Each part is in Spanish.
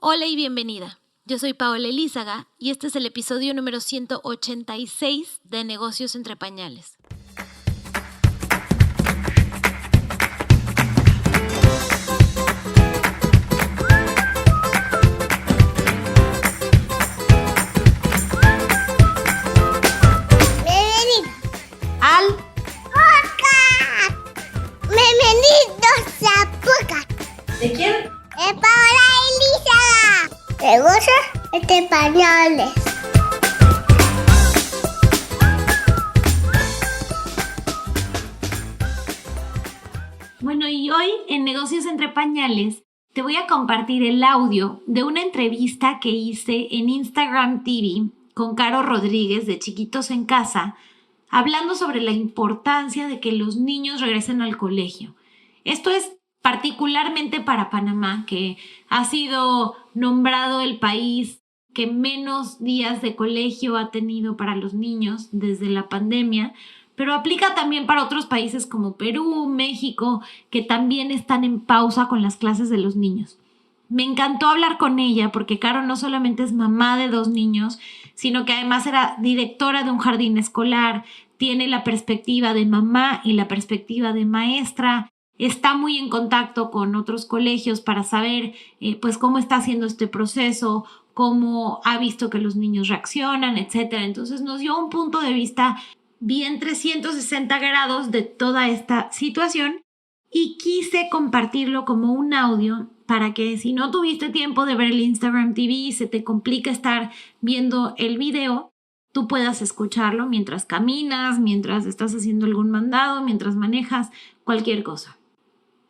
Hola y bienvenida. Yo soy Paola Elízaga y este es el episodio número 186 de Negocios entre Pañales. Al Bienvenidos a Podcast ¿De quién? de Paola Elízaga. Negocios entre Pañales. Bueno, y hoy en Negocios entre Pañales te voy a compartir el audio de una entrevista que hice en Instagram TV con Caro Rodríguez de Chiquitos en Casa, hablando sobre la importancia de que los niños regresen al colegio. Esto es particularmente para Panamá, que ha sido nombrado el país que menos días de colegio ha tenido para los niños desde la pandemia, pero aplica también para otros países como Perú, México, que también están en pausa con las clases de los niños. Me encantó hablar con ella porque Caro no solamente es mamá de 2 niños, sino que además era directora de un jardín escolar, tiene la perspectiva de mamá y la perspectiva de maestra, está muy en contacto con otros colegios para saber pues cómo está haciendo este proceso, cómo ha visto que los niños reaccionan, etcétera. Entonces nos dio un punto de vista bien 360 grados de toda esta situación y quise compartirlo como un audio para que si no tuviste tiempo de ver el Instagram TV y se te complica estar viendo el video, tú puedas escucharlo mientras caminas, mientras estás haciendo algún mandado, mientras manejas, cualquier cosa.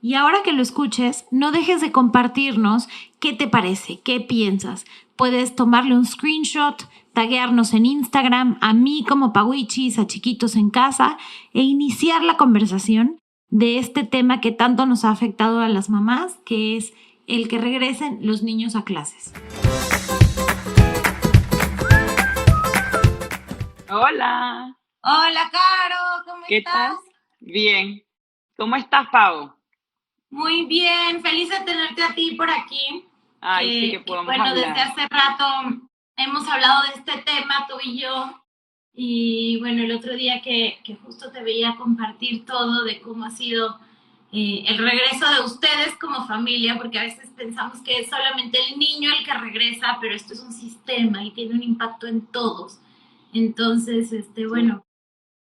Y ahora que lo escuches, no dejes de compartirnos qué te parece, qué piensas. Puedes tomarle un screenshot, taguearnos en Instagram, a mí como Pawichis, a Chiquitos en Casa, e iniciar la conversación de este tema que tanto nos ha afectado a las mamás, que es el que regresen los niños a clases. Hola, Hola, Caro, ¿cómo ¿qué estás? tal? Bien. ¿Cómo estás, Pau? Muy bien, feliz de tenerte a ti por aquí. Ay, sí que podemos bueno, hablar. desde hace rato hemos hablado de este tema, tú y yo. Y bueno, el otro día que justo te veía compartir todo de cómo ha sido el regreso de ustedes como familia, porque a veces pensamos que es solamente el niño el que regresa, pero esto es un sistema y tiene un impacto en todos. Entonces, bueno,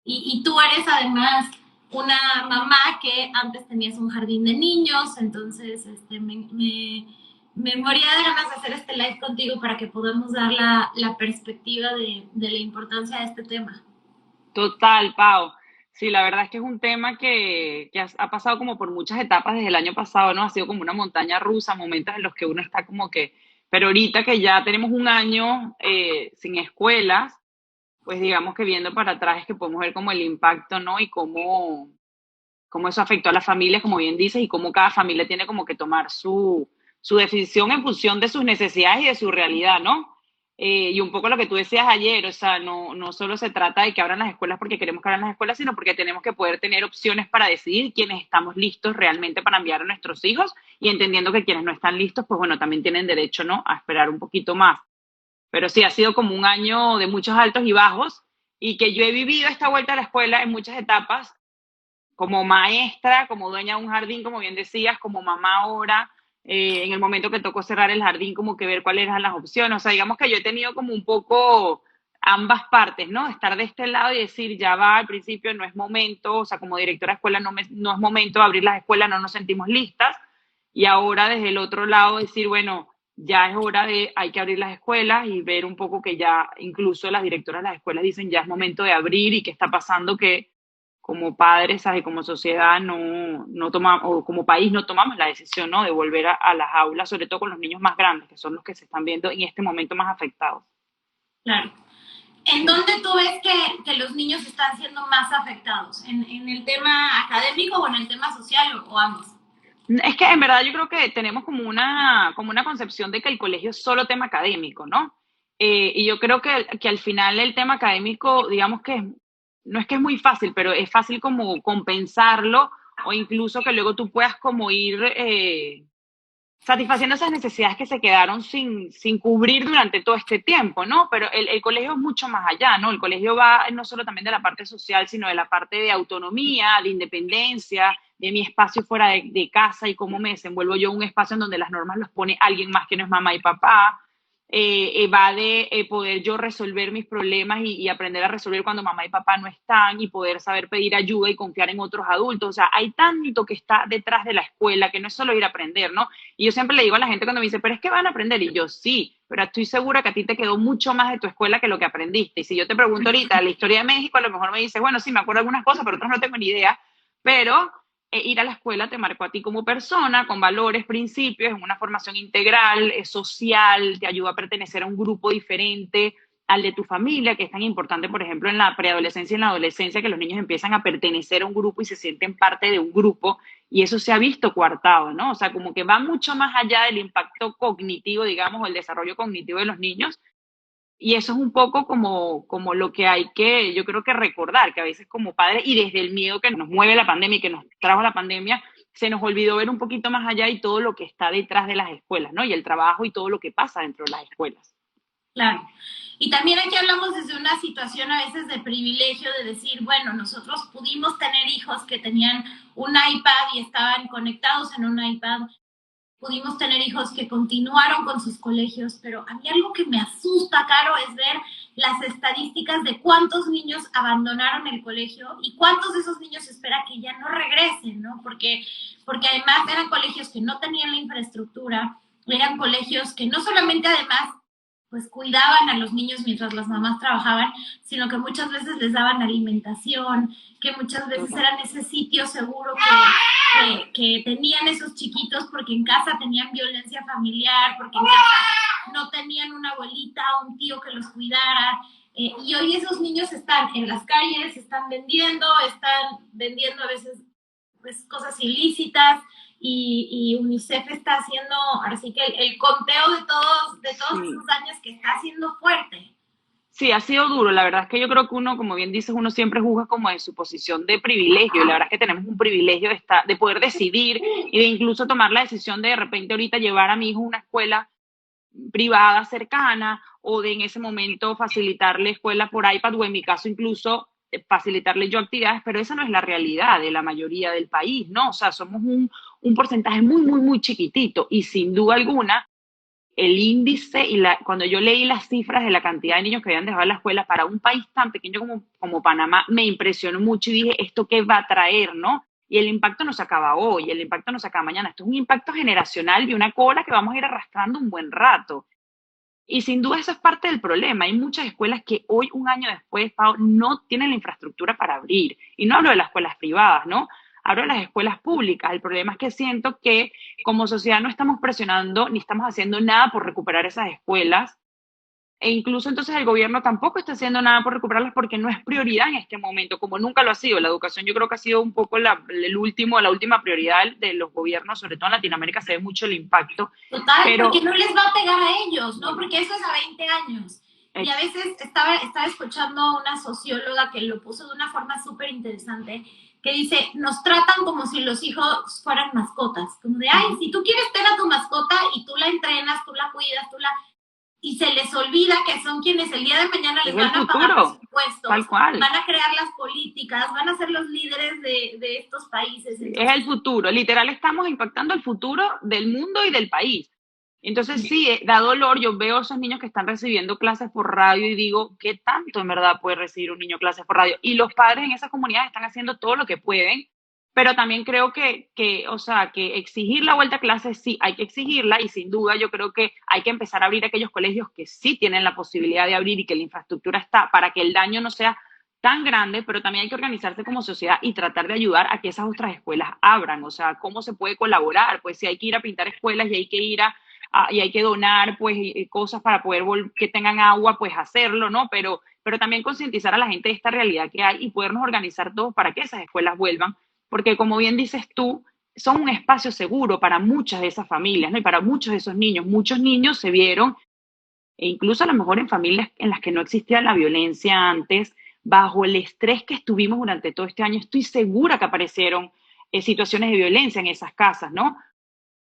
y tú eres además una mamá que antes tenías un jardín de niños, entonces me moría de ganas de hacer este live contigo para que podamos dar la perspectiva de la importancia de este tema. Total, Pau. Sí, la verdad es que es un tema que ha pasado como por muchas etapas desde el año pasado, ¿no? Ha sido como una montaña rusa, momentos en los que uno está como que, pero ahorita que ya tenemos un año sin escuelas, pues digamos que viendo para atrás es que podemos ver como el impacto, ¿no? Y cómo eso afectó a las familias, como bien dices, y cómo cada familia tiene como que tomar su decisión en función de sus necesidades y de su realidad, ¿no? Y un poco lo que tú decías ayer, o sea, no solo se trata de que abran las escuelas porque queremos que abran las escuelas, sino porque tenemos que poder tener opciones para decidir quiénes estamos listos realmente para enviar a nuestros hijos y entendiendo que quienes no están listos, pues bueno, también tienen derecho, ¿no?, a esperar un poquito más. Pero sí, ha sido como un año de muchos altos y bajos y que yo he vivido esta vuelta a la escuela en muchas etapas como maestra, como dueña de un jardín, como bien decías, como mamá ahora, en el momento que tocó cerrar el jardín, como que ver cuáles eran las opciones. O sea, digamos que yo he tenido como un poco ambas partes, ¿no? Estar de este lado y decir, ya va, al principio no es momento, o sea, como directora de escuela no es momento de abrir las escuelas, no nos sentimos listas. Y ahora desde el otro lado decir, bueno, ya es hora de, hay que abrir las escuelas y ver un poco que ya incluso las directoras de las escuelas dicen, ya es momento de abrir y qué está pasando que como padres, ¿sabes? Como sociedad no tomamos, o como país no tomamos la decisión, ¿no?, de volver a las aulas, sobre todo con los niños más grandes, que son los que se están viendo en este momento más afectados. Claro. ¿En dónde tú ves que los niños están siendo más afectados? ¿En el tema académico o en el tema social o ambos? Es que en verdad yo creo que tenemos como una concepción de que el colegio es solo tema académico, ¿no? Y yo creo que al final el tema académico, digamos que no es que es muy fácil, pero es fácil como compensarlo o incluso que luego tú puedas como ir satisfaciendo esas necesidades que se quedaron sin cubrir durante todo este tiempo, ¿no? Pero el colegio es mucho más allá, ¿no? El colegio va no solo también de la parte social, sino de la parte de autonomía, de independencia, de mi espacio fuera de casa y cómo me desenvuelvo yo en un espacio en donde las normas los pone alguien más que no es mamá y papá. Va de poder yo resolver mis problemas y aprender a resolver cuando mamá y papá no están y poder saber pedir ayuda y confiar en otros adultos. O sea, hay tanto que está detrás de la escuela que no es solo ir a aprender, ¿no? Y yo siempre le digo a la gente cuando me dice, pero es que van a aprender. Y yo, sí, pero estoy segura que a ti te quedó mucho más de tu escuela que lo que aprendiste. Y si yo te pregunto ahorita la historia de México, a lo mejor me dices, bueno, sí, me acuerdo algunas cosas, pero otras no tengo ni idea. Pero ir a la escuela te marcó a ti como persona, con valores, principios, en una formación integral, social, te ayuda a pertenecer a un grupo diferente al de tu familia, que es tan importante, por ejemplo, en la preadolescencia y en la adolescencia, que los niños empiezan a pertenecer a un grupo y se sienten parte de un grupo, y eso se ha visto coartado, ¿no? O sea, como que va mucho más allá del impacto cognitivo, digamos, o el desarrollo cognitivo de los niños, y eso es un poco como lo que hay que, yo creo que recordar, que a veces como padres, y desde el miedo que nos mueve la pandemia y que nos trajo la pandemia, se nos olvidó ver un poquito más allá y todo lo que está detrás de las escuelas, ¿no? Y el trabajo y todo lo que pasa dentro de las escuelas. Claro. Y también aquí hablamos desde una situación a veces de privilegio, de decir, bueno, nosotros pudimos tener hijos que tenían un iPad y estaban conectados en un iPad, pudimos tener hijos que continuaron con sus colegios, pero a mí algo que me asusta, Caro, es ver las estadísticas de cuántos niños abandonaron el colegio y cuántos de esos niños espera que ya no regresen, ¿no? Porque además eran colegios que no tenían la infraestructura, eran colegios que no solamente además pues cuidaban a los niños mientras las mamás trabajaban, sino que muchas veces les daban alimentación, que muchas veces eran ese sitio seguro que tenían esos chiquitos porque en casa tenían violencia familiar, porque en casa no tenían una abuelita o un tío que los cuidara. Y hoy esos niños están en las calles, están vendiendo a veces pues, cosas ilícitas, y UNICEF está haciendo, así que el conteo de todos Sí. esos años que está haciendo fuerte. Sí, ha sido duro. La verdad es que yo creo que uno, como bien dices, uno siempre juzga como en su posición de privilegio. Y la verdad es que tenemos un privilegio de poder decidir y de incluso tomar la decisión de repente ahorita llevar a mi hijo a una escuela privada cercana o de en ese momento facilitarle escuela por iPad o en mi caso incluso facilitarle yo actividades, pero esa no es la realidad de la mayoría del país, ¿no? O sea, somos un porcentaje muy, muy, muy chiquitito y sin duda alguna el índice cuando yo leí las cifras de la cantidad de niños que habían dejado la escuela para un país tan pequeño como Panamá, me impresionó mucho y dije, ¿esto qué va a traer, no? Y el impacto no se acaba hoy, el impacto no se acaba mañana. Esto es un impacto generacional de una cola que vamos a ir arrastrando un buen rato. Y sin duda eso es parte del problema. Hay muchas escuelas que hoy, un año después, Pau, no tienen la infraestructura para abrir. Y no hablo de las escuelas privadas, ¿no? Hablo de las escuelas públicas. El problema es que siento que como sociedad no estamos presionando ni estamos haciendo nada por recuperar esas escuelas. E incluso entonces el gobierno tampoco está haciendo nada por recuperarlas porque no es prioridad en este momento, como nunca lo ha sido. La educación yo creo que ha sido un poco la última prioridad de los gobiernos, sobre todo en Latinoamérica se ve mucho el impacto. Total, Pero, porque no les va a pegar a ellos, ¿no? Porque eso es a 20 años. Y a veces estaba escuchando a una socióloga que lo puso de una forma súper interesante, que dice, nos tratan como si los hijos fueran mascotas, como de, ay, si tú quieres tener a tu mascota y tú la entrenas, tú la cuidas, y se les olvida que son quienes el día de mañana les van a pagar los impuestos, tal cual. van a crear las políticas, van a ser los líderes de estos países. Entonces, es el futuro, literal estamos impactando el futuro del mundo y del país. Entonces sí, da dolor, yo veo a esos niños que están recibiendo clases por radio y digo, ¿qué tanto en verdad puede recibir un niño clases por radio? Y los padres en esas comunidades están haciendo todo lo que pueden, pero también creo o sea, que exigir la vuelta a clases sí hay que exigirla y sin duda yo creo que hay que empezar a abrir aquellos colegios que sí tienen la posibilidad de abrir y que la infraestructura está para que el daño no sea tan grande, pero también hay que organizarse como sociedad y tratar de ayudar a que esas otras escuelas abran, o sea, cómo se puede colaborar, pues si hay que ir a pintar escuelas y hay que ir y hay que donar pues cosas para poder que tengan agua, pues hacerlo, ¿no? Pero también concientizar a la gente de esta realidad que hay y podernos organizar todos para que esas escuelas vuelvan, porque como bien dices tú, son un espacio seguro para muchas de esas familias, ¿no? Y para muchos de esos niños. Muchos niños se vieron, e incluso a lo mejor en familias en las que no existía la violencia antes, bajo el estrés que estuvimos durante todo este año, estoy segura que aparecieron situaciones de violencia en esas casas, ¿no?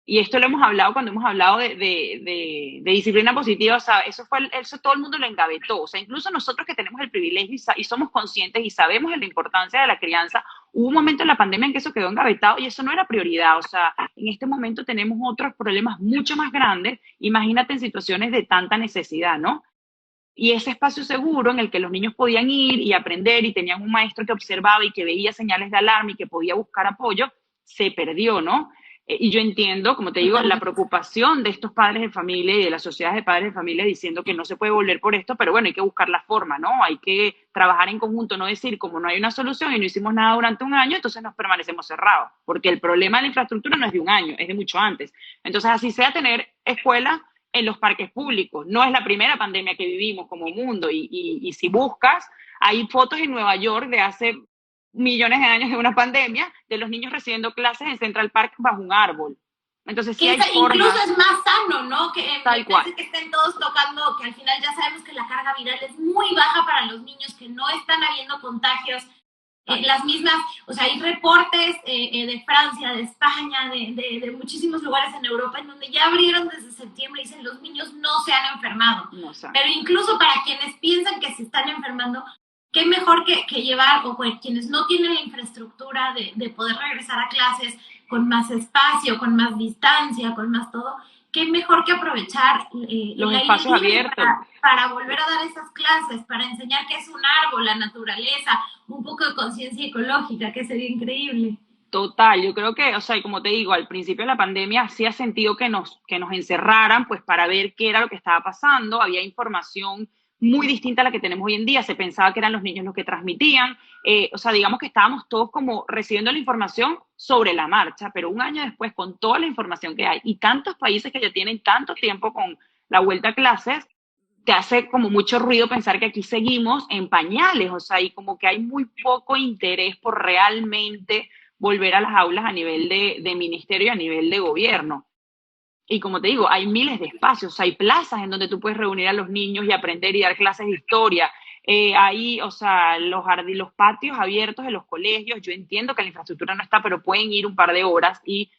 y esto lo hemos hablado cuando hemos hablado de disciplina positiva, o sea, eso todo el mundo lo engavetó, o sea, incluso nosotros que tenemos el privilegio y somos conscientes y sabemos de la importancia de la crianza, hubo un momento en la pandemia en que eso quedó engavetado y eso no era prioridad, o sea, en este momento tenemos otros problemas mucho más grandes, imagínate en situaciones de tanta necesidad, ¿no? Y ese espacio seguro en el que los niños podían ir y aprender y tenían un maestro que observaba y que veía señales de alarma y que podía buscar apoyo, se perdió, ¿no? Y yo entiendo, como te digo, la preocupación de estos padres de familia y de las sociedades de padres de familia diciendo que no se puede volver por esto, pero bueno, hay que buscar la forma, ¿no? Hay que trabajar en conjunto, no decir como no hay una solución y no hicimos nada durante un año, entonces nos permanecemos cerrados, porque el problema de la infraestructura no es de un año, es de mucho antes. Entonces, así sea tener escuelas en los parques públicos. No es la primera pandemia que vivimos como mundo y si buscas, hay fotos en Nueva York de hace millones de años de una pandemia de los niños recibiendo clases en Central Park bajo un árbol. Entonces sí hay formas. Incluso es más sano, ¿no? Que Tal cual. que estén todos tocando, que al final ya sabemos que la carga viral es muy baja para los niños, que no están habiendo contagios. Las mismas, o sea, hay reportes de Francia, de España, de muchísimos lugares en Europa en donde ya abrieron desde septiembre y dicen los niños no se han enfermado. No sé. Pero incluso para quienes piensan que se están enfermando, qué mejor que llevar, o quienes no tienen la infraestructura de poder regresar a clases con más espacio, con más distancia, con más todo, qué mejor que aprovechar los espacios abiertos para volver a dar esas clases, para enseñar qué es un árbol, la naturaleza, un poco de conciencia ecológica, que sería increíble. Total, yo creo que, o sea, como te digo, al principio de la pandemia hacía sentido que nos encerraran, pues para ver qué era lo que estaba pasando, había información muy distinta a la que tenemos hoy en día, se pensaba que eran los niños los que transmitían, o sea, digamos que estábamos todos como recibiendo la información sobre la marcha, pero un año después, con toda la información que hay y tantos países que ya tienen tanto tiempo con la vuelta a clases, te hace como mucho ruido pensar que aquí seguimos en pañales, o sea, y como que hay muy poco interés por realmente volver a las aulas a nivel de ministerio y a nivel de gobierno. Y como te digo, hay miles de espacios, hay plazas en donde tú puedes reunir a los niños y aprender y dar clases de historia. Hay, o sea, los patios abiertos de los colegios. Yo entiendo que la infraestructura no está, pero pueden ir un par de horas y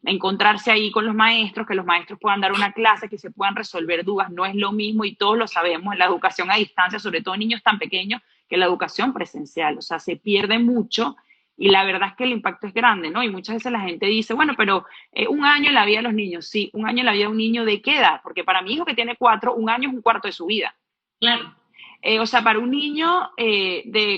encontrarse ahí con los maestros, que los maestros puedan dar una clase, que se puedan resolver dudas. No es lo mismo y todos lo sabemos en la educación a distancia, sobre todo en niños tan pequeños, que la educación presencial. O sea, se pierde mucho. Y la verdad es que el impacto es grande, ¿no? Y muchas veces la gente dice, bueno, pero un año en la vida de los niños. Sí, un año en la vida de un niño, ¿de qué edad? Porque para mi hijo que tiene 4, un año es un cuarto de su vida. Claro. O sea, para un niño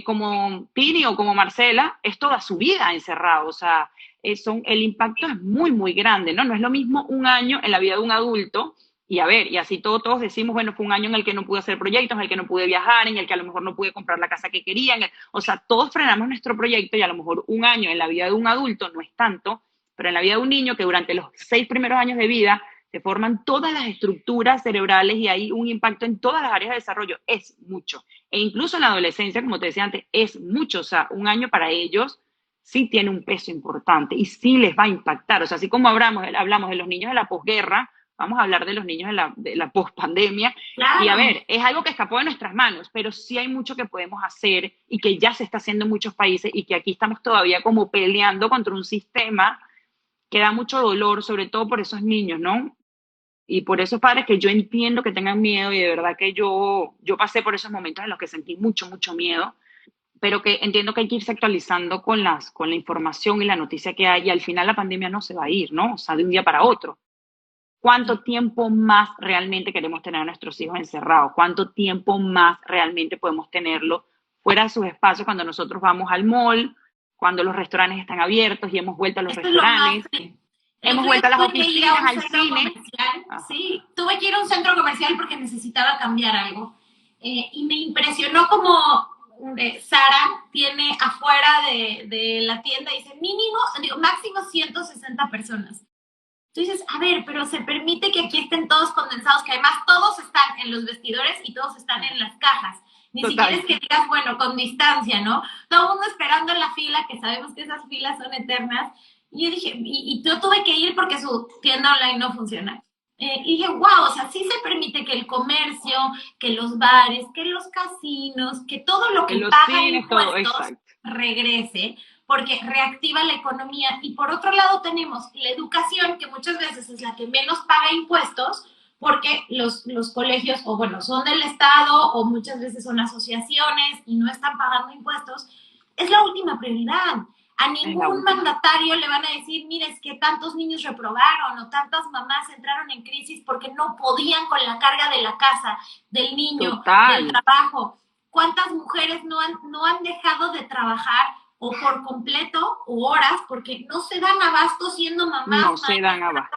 como Pini o como Marcela, es toda su vida encerrado. O sea, el impacto es muy, muy grande, ¿no? No es lo mismo un año en la vida de un adulto. Y a ver, y así todos decimos, bueno, fue un año en el que no pude hacer proyectos, en el que no pude viajar, en el que a lo mejor no pude comprar la casa que quería. O sea, todos frenamos nuestro proyecto y a lo mejor un año en la vida de un adulto no es tanto, pero en la vida de un niño que durante los 6 primeros años de vida se forman todas las estructuras cerebrales y hay un impacto en todas las áreas de desarrollo, es mucho. E incluso en la adolescencia, como te decía antes, es mucho. O sea, un año para ellos sí tiene un peso importante y sí les va a impactar. O sea, así como hablamos de los niños de la posguerra, vamos a hablar de los niños de la pospandemia. Claro. Y a ver, es algo que escapó de nuestras manos, pero sí hay mucho que podemos hacer y que ya se está haciendo en muchos países y que aquí estamos todavía como peleando contra un sistema que da mucho dolor, sobre todo por esos niños, ¿no? Y por esos padres que yo entiendo que tengan miedo y de verdad que yo pasé por esos momentos en los que sentí mucho, mucho miedo, pero que entiendo que hay que irse actualizando con la información y la noticia que hay y al final la pandemia no se va a ir, ¿no? O sea, de un día para otro. ¿Cuánto tiempo más realmente queremos tener a nuestros hijos encerrados? ¿Cuánto tiempo más realmente podemos tenerlo fuera de sus espacios cuando nosotros vamos al mall, cuando los restaurantes están abiertos y hemos vuelto a los restaurantes? Hemos vuelto a las oficinas, al cine. Sí, tuve que ir a un centro comercial porque necesitaba cambiar algo. Y me impresionó como Sara tiene afuera de la tienda, dice máximo 160 personas. Entonces, a ver, pero se permite que aquí estén todos condensados, que además todos están en los vestidores y todos están en las cajas. Ni siquiera es que digas, bueno, con distancia, ¿no? Todo el mundo esperando en la fila, que sabemos que esas filas son eternas. Y yo dije, y yo tuve que ir porque su tienda online no funciona. Y dije, wow, o sea, sí se permite que el comercio, que los bares, que los casinos, que todo lo que paga impuestos regrese, porque reactiva la economía. Y por otro lado tenemos la educación, que muchas veces es la que menos paga impuestos, porque los colegios, o bueno, son del Estado, o muchas veces son asociaciones y no están pagando impuestos. Es la última prioridad. A ningún mandatario le van a decir, mire, es que tantos niños reprobaron o tantas mamás entraron en crisis porque no podían con la carga de la casa, del niño, Total. del trabajo. ¿Cuántas mujeres no han dejado de trabajar o por completo o horas porque no se dan abasto siendo mamás? No se dan abasto.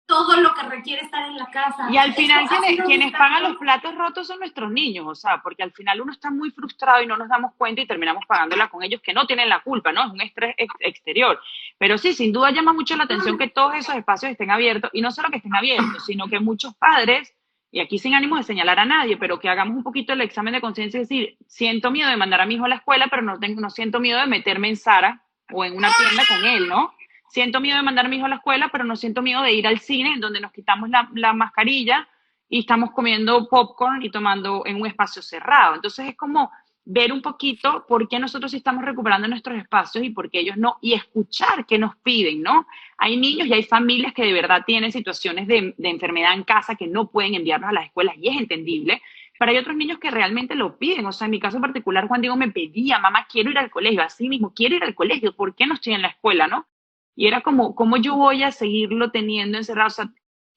Todo lo que requiere estar en la casa. Y al final quienes pagan los platos rotos son nuestros niños, o sea, porque al final uno está muy frustrado y no nos damos cuenta y terminamos pagándola con ellos que no tienen la culpa, ¿no? Es un estrés exterior. Pero sí, sin duda llama mucho la atención que todos esos espacios estén abiertos, y no solo que estén abiertos, sino que muchos padres, y aquí sin ánimo de señalar a nadie, pero que hagamos un poquito el examen de conciencia y decir, siento miedo de mandar a mi hijo a la escuela, pero no siento miedo de meterme en Zara o en una tienda con él, ¿no? Siento miedo de mandar a mi hijo a la escuela, pero no siento miedo de ir al cine, en donde nos quitamos la mascarilla y estamos comiendo popcorn y tomando en un espacio cerrado. Entonces es como ver un poquito por qué nosotros sí estamos recuperando nuestros espacios y por qué ellos no, y escuchar qué nos piden, ¿no? Hay niños y hay familias que de verdad tienen situaciones de enfermedad en casa que no pueden enviarnos a las escuelas, y es entendible, pero hay otros niños que realmente lo piden. O sea, en mi caso particular, Juan Diego me pedía, mamá, quiero ir al colegio, así mismo, quiero ir al colegio, ¿por qué no estoy en la escuela, no? Y era como, ¿cómo yo voy a seguirlo teniendo encerrado? O sea,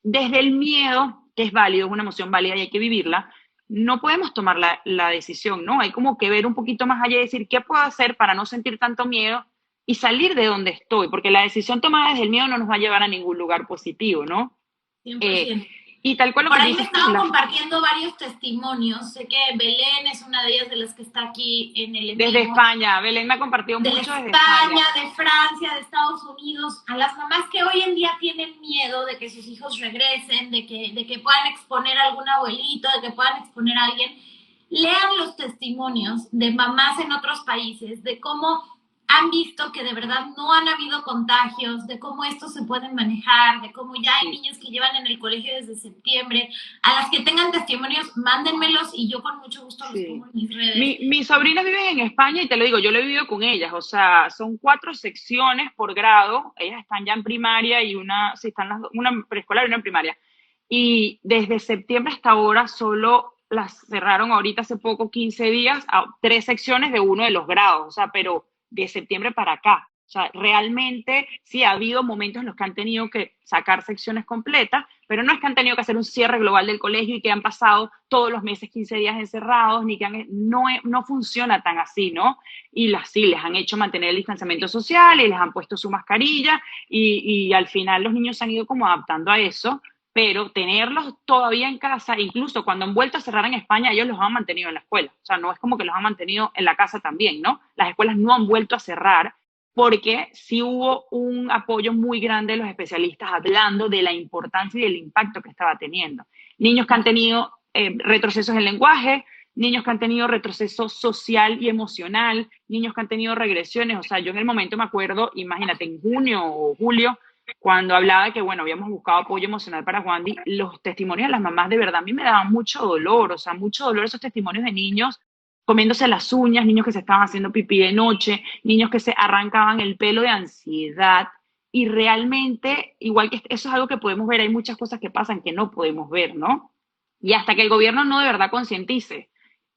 desde el miedo, que es válido, es una emoción válida y hay que vivirla, no podemos tomar la decisión, ¿no? Hay como que ver un poquito más allá y decir, ¿qué puedo hacer para no sentir tanto miedo y salir de donde estoy? Porque la decisión tomada desde el miedo no nos va a llevar a ningún lugar positivo, ¿no? 100%. Y tal cual lo Por que ahí me dices, estaban compartiendo varios testimonios. Sé que Belén es una de ellas de las que está aquí en el desde envío. España, Belén me ha compartido De mucho desde España, España. de Francia, de Estados Unidos, a las mamás que hoy en día tienen miedo de que sus hijos regresen, de que puedan exponer a algún abuelito, de que puedan exponer a alguien. Lean los testimonios de mamás en otros países, de cómo han visto que de verdad no han habido contagios, de cómo estos se pueden manejar, de cómo ya hay niños que llevan en el colegio desde septiembre. A las que tengan testimonios, mándenmelos y yo con mucho gusto los pongo en mis redes. Mis sobrinas viven en España y te lo digo, yo lo he vivido con ellas, o sea, son 4 secciones por grado, ellas están ya en primaria y una preescolar y una en primaria. Y desde septiembre hasta ahora solo las cerraron ahorita hace poco, 15 días, a 3 secciones de uno de los grados, o sea, pero de septiembre para acá. O sea, realmente sí ha habido momentos en los que han tenido que sacar secciones completas, pero no es que han tenido que hacer un cierre global del colegio y que han pasado todos los meses 15 días encerrados, ni que no funciona tan así, ¿no? Y sí, les han hecho mantener el distanciamiento social y les han puesto su mascarilla y al final los niños se han ido como adaptando a eso, pero tenerlos todavía en casa, incluso cuando han vuelto a cerrar en España, ellos los han mantenido en la escuela. O sea, no es como que los han mantenido en la casa también, ¿no? Las escuelas no han vuelto a cerrar porque sí hubo un apoyo muy grande de los especialistas hablando de la importancia y del impacto que estaba teniendo. Niños que han tenido retrocesos en lenguaje, niños que han tenido retroceso social y emocional, niños que han tenido regresiones. O sea, yo en el momento me acuerdo, imagínate, en junio o julio, cuando hablaba de que, bueno, habíamos buscado apoyo emocional para Wandy, los testimonios de las mamás de verdad a mí me daban mucho dolor, o sea, mucho dolor esos testimonios de niños comiéndose las uñas, niños que se estaban haciendo pipí de noche, niños que se arrancaban el pelo de ansiedad, y realmente, igual que eso es algo que podemos ver, hay muchas cosas que pasan que no podemos ver, ¿no? Y hasta que el gobierno no de verdad concientice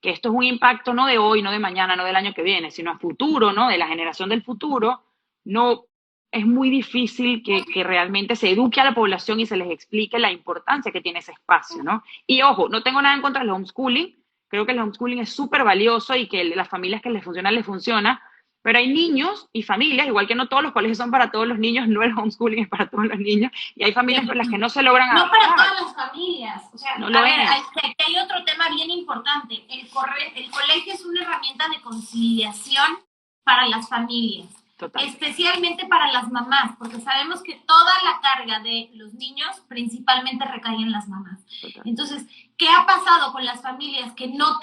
que esto es un impacto no de hoy, no de mañana, no del año que viene, sino a futuro, ¿no? De la generación del futuro, no es muy difícil que realmente se eduque a la población y se les explique la importancia que tiene ese espacio, ¿no? Y ojo, no tengo nada en contra del homeschooling, creo que el homeschooling es súper valioso y que las familias que les funciona, pero hay niños y familias, igual que no todos los colegios son para todos los niños, no el homeschooling es para todos los niños, y hay familias con las que no se logran no adaptar. para todas las familias. O sea, no a ver, hay otro tema bien importante. El colegio es una herramienta de conciliación para las familias. Total. Especialmente para las mamás, porque sabemos que toda la carga de los niños principalmente recae en las mamás. Total. Entonces, ¿qué ha pasado con las familias que no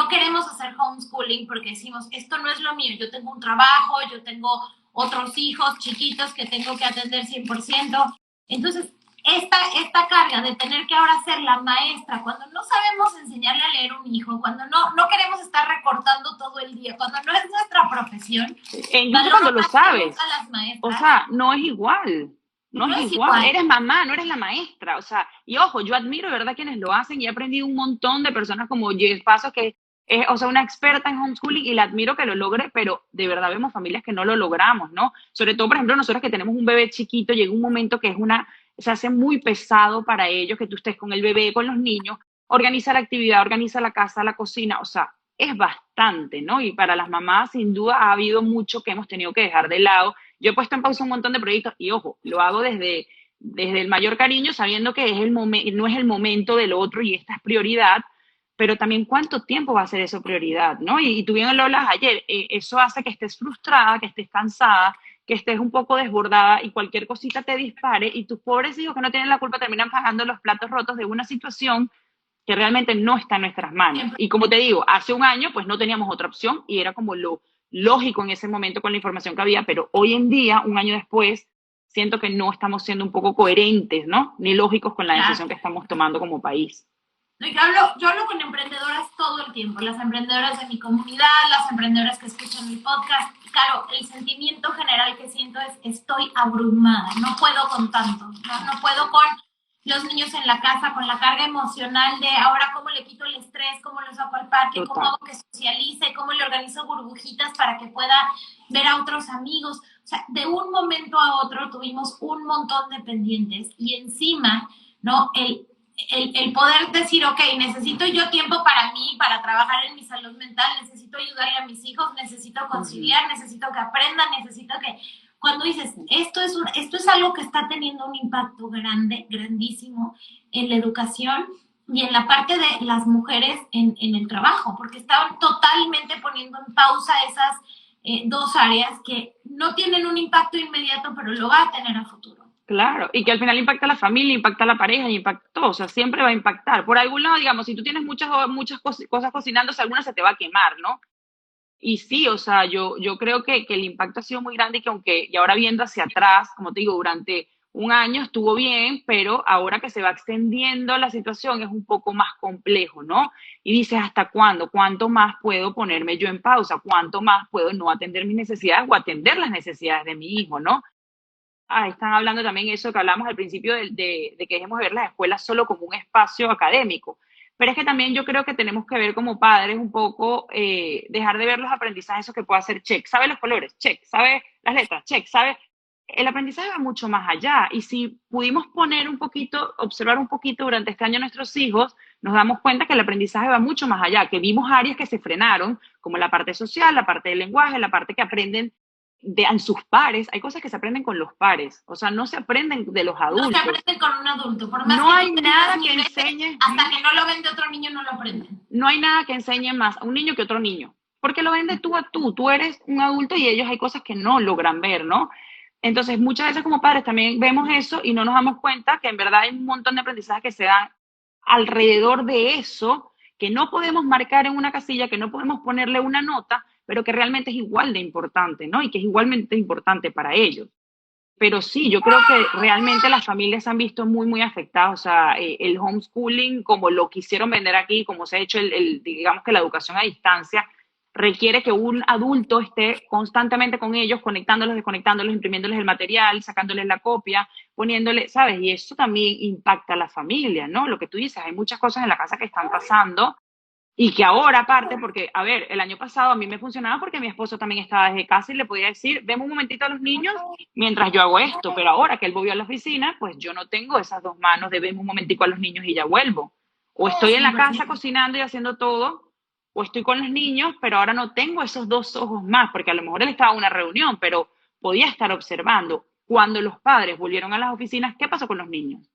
queremos hacer homeschooling porque decimos, esto no es lo mío, yo tengo un trabajo, yo tengo otros hijos chiquitos que tengo que atender 100%? Entonces, esta carga de tener que ahora ser la maestra, cuando no sabemos enseñarle a leer a un hijo, cuando no queremos estar recortando todo el día, cuando no es nuestra profesión, E incluso cuando lo sabes, a las maestras, o sea, no es igual. No es igual, eres mamá, no eres la maestra, o sea, y ojo, yo admiro de verdad quienes lo hacen y he aprendido un montón de personas como Jess Pasos, que es, o sea, una experta en homeschooling y la admiro que lo logre, pero de verdad vemos familias que no lo logramos, ¿no? Sobre todo, por ejemplo, nosotros que tenemos un bebé chiquito, llega un momento que se hace muy pesado para ellos que tú estés con el bebé, con los niños, organiza la actividad, organiza la casa, la cocina, o sea, es bastante, ¿no? Y para las mamás, sin duda, ha habido mucho que hemos tenido que dejar de lado. Yo he puesto en pausa un montón de proyectos y, ojo, lo hago desde el mayor cariño, sabiendo que no es el momento del otro y esta es prioridad, pero también cuánto tiempo va a ser eso prioridad, ¿no? Y tú bien lo hablas ayer, eso hace que estés frustrada, que estés cansada, que estés un poco desbordada y cualquier cosita te dispare y tus pobres hijos que no tienen la culpa terminan pagando los platos rotos de una situación que realmente no está en nuestras manos. Y como te digo, hace un año pues no teníamos otra opción y era como lo lógico en ese momento con la información que había, pero hoy en día, un año después, siento que no estamos siendo un poco coherentes, ¿no? Ni lógicos con la decisión que estamos tomando como país. Yo hablo con emprendedoras todo el tiempo, las emprendedoras de mi comunidad, las emprendedoras que escuchan mi podcast. Y claro, el sentimiento general que siento es estoy abrumada, no puedo con tanto, no puedo con los niños en la casa, con la carga emocional de ahora cómo le quito el estrés, cómo lo saco al parque, Total. cómo hago que socialice, cómo le organizo burbujitas para que pueda ver a otros amigos. O sea, de un momento a otro tuvimos un montón de pendientes y encima, ¿no? El poder decir, ok, necesito yo tiempo para mí, para trabajar en mi salud mental, necesito ayudarle a mis hijos, necesito conciliar, necesito que aprendan, necesito que... Cuando dices, esto es algo que está teniendo un impacto grande, grandísimo en la educación y en la parte de las mujeres en el trabajo, porque estaban totalmente poniendo en pausa esas dos áreas que no tienen un impacto inmediato, pero lo va a tener a futuro. Claro, y que al final impacta a la familia, impacta a la pareja, impacta todo, o sea, siempre va a impactar. Por algún lado, digamos, si tú tienes muchas cosas cocinándose, alguna se te va a quemar, ¿no? Y sí, o sea, yo creo que el impacto ha sido muy grande y que aunque, y ahora viendo hacia atrás, como te digo, durante un año estuvo bien, pero ahora que se va extendiendo la situación es un poco más complejo, ¿no? Y dices, ¿hasta cuándo? ¿Cuánto más puedo ponerme yo en pausa? ¿Cuánto más puedo no atender mis necesidades o atender las necesidades de mi hijo, ¿no? Están hablando también eso que hablamos al principio de que dejemos de ver las escuelas solo como un espacio académico. Pero es que también yo creo que tenemos que ver como padres un poco, dejar de ver los aprendizajes, eso que puede hacer check. ¿Sabe los colores? Check. ¿Sabe las letras? Check. ¿Sabe? El aprendizaje va mucho más allá. Y si pudimos poner un poquito, observar un poquito durante este año a nuestros hijos, nos damos cuenta que el aprendizaje va mucho más allá, que vimos áreas que se frenaron, como la parte social, la parte del lenguaje, la parte que aprenden en sus pares. Hay cosas que se aprenden con los pares, o sea, no se aprenden de los adultos. No se aprenden con un adulto, por más no que hay nada que enseñe. Hasta que no lo ven de otro niño, no lo aprenden. No hay nada que enseñe más a un niño que a otro niño, porque lo ven de tú a tú. Tú eres un adulto y ellos hay cosas que no logran ver, ¿no? Entonces, muchas veces como padres también vemos eso y no nos damos cuenta que en verdad hay un montón de aprendizajes que se dan alrededor de eso, que no podemos marcar en una casilla, que no podemos ponerle una nota, pero que realmente es igual de importante, ¿no? Y que es igualmente importante para ellos. Pero sí, yo creo que realmente las familias se han visto muy, muy afectadas. O sea, el homeschooling, como lo quisieron vender aquí, como se ha hecho, digamos que la educación a distancia, requiere que un adulto esté constantemente con ellos, conectándolos, desconectándolos, imprimiéndoles el material, sacándoles la copia, poniéndole, ¿sabes? Y eso también impacta a la familia, ¿no? Lo que tú dices, hay muchas cosas en la casa que están pasando y que ahora aparte, porque, a ver, el año pasado a mí me funcionaba porque mi esposo también estaba desde casa y le podía decir, vemos un momentito a los niños mientras yo hago esto, pero ahora que él volvió a la oficina, pues yo no tengo esas dos manos de vemos un momentico a los niños y ya vuelvo. O estoy en la casa cocinando y haciendo todo, o estoy con los niños, pero ahora no tengo esos dos ojos más, porque a lo mejor él estaba en una reunión, pero podía estar observando. Cuando los padres volvieron a las oficinas, ¿qué pasó con los niños?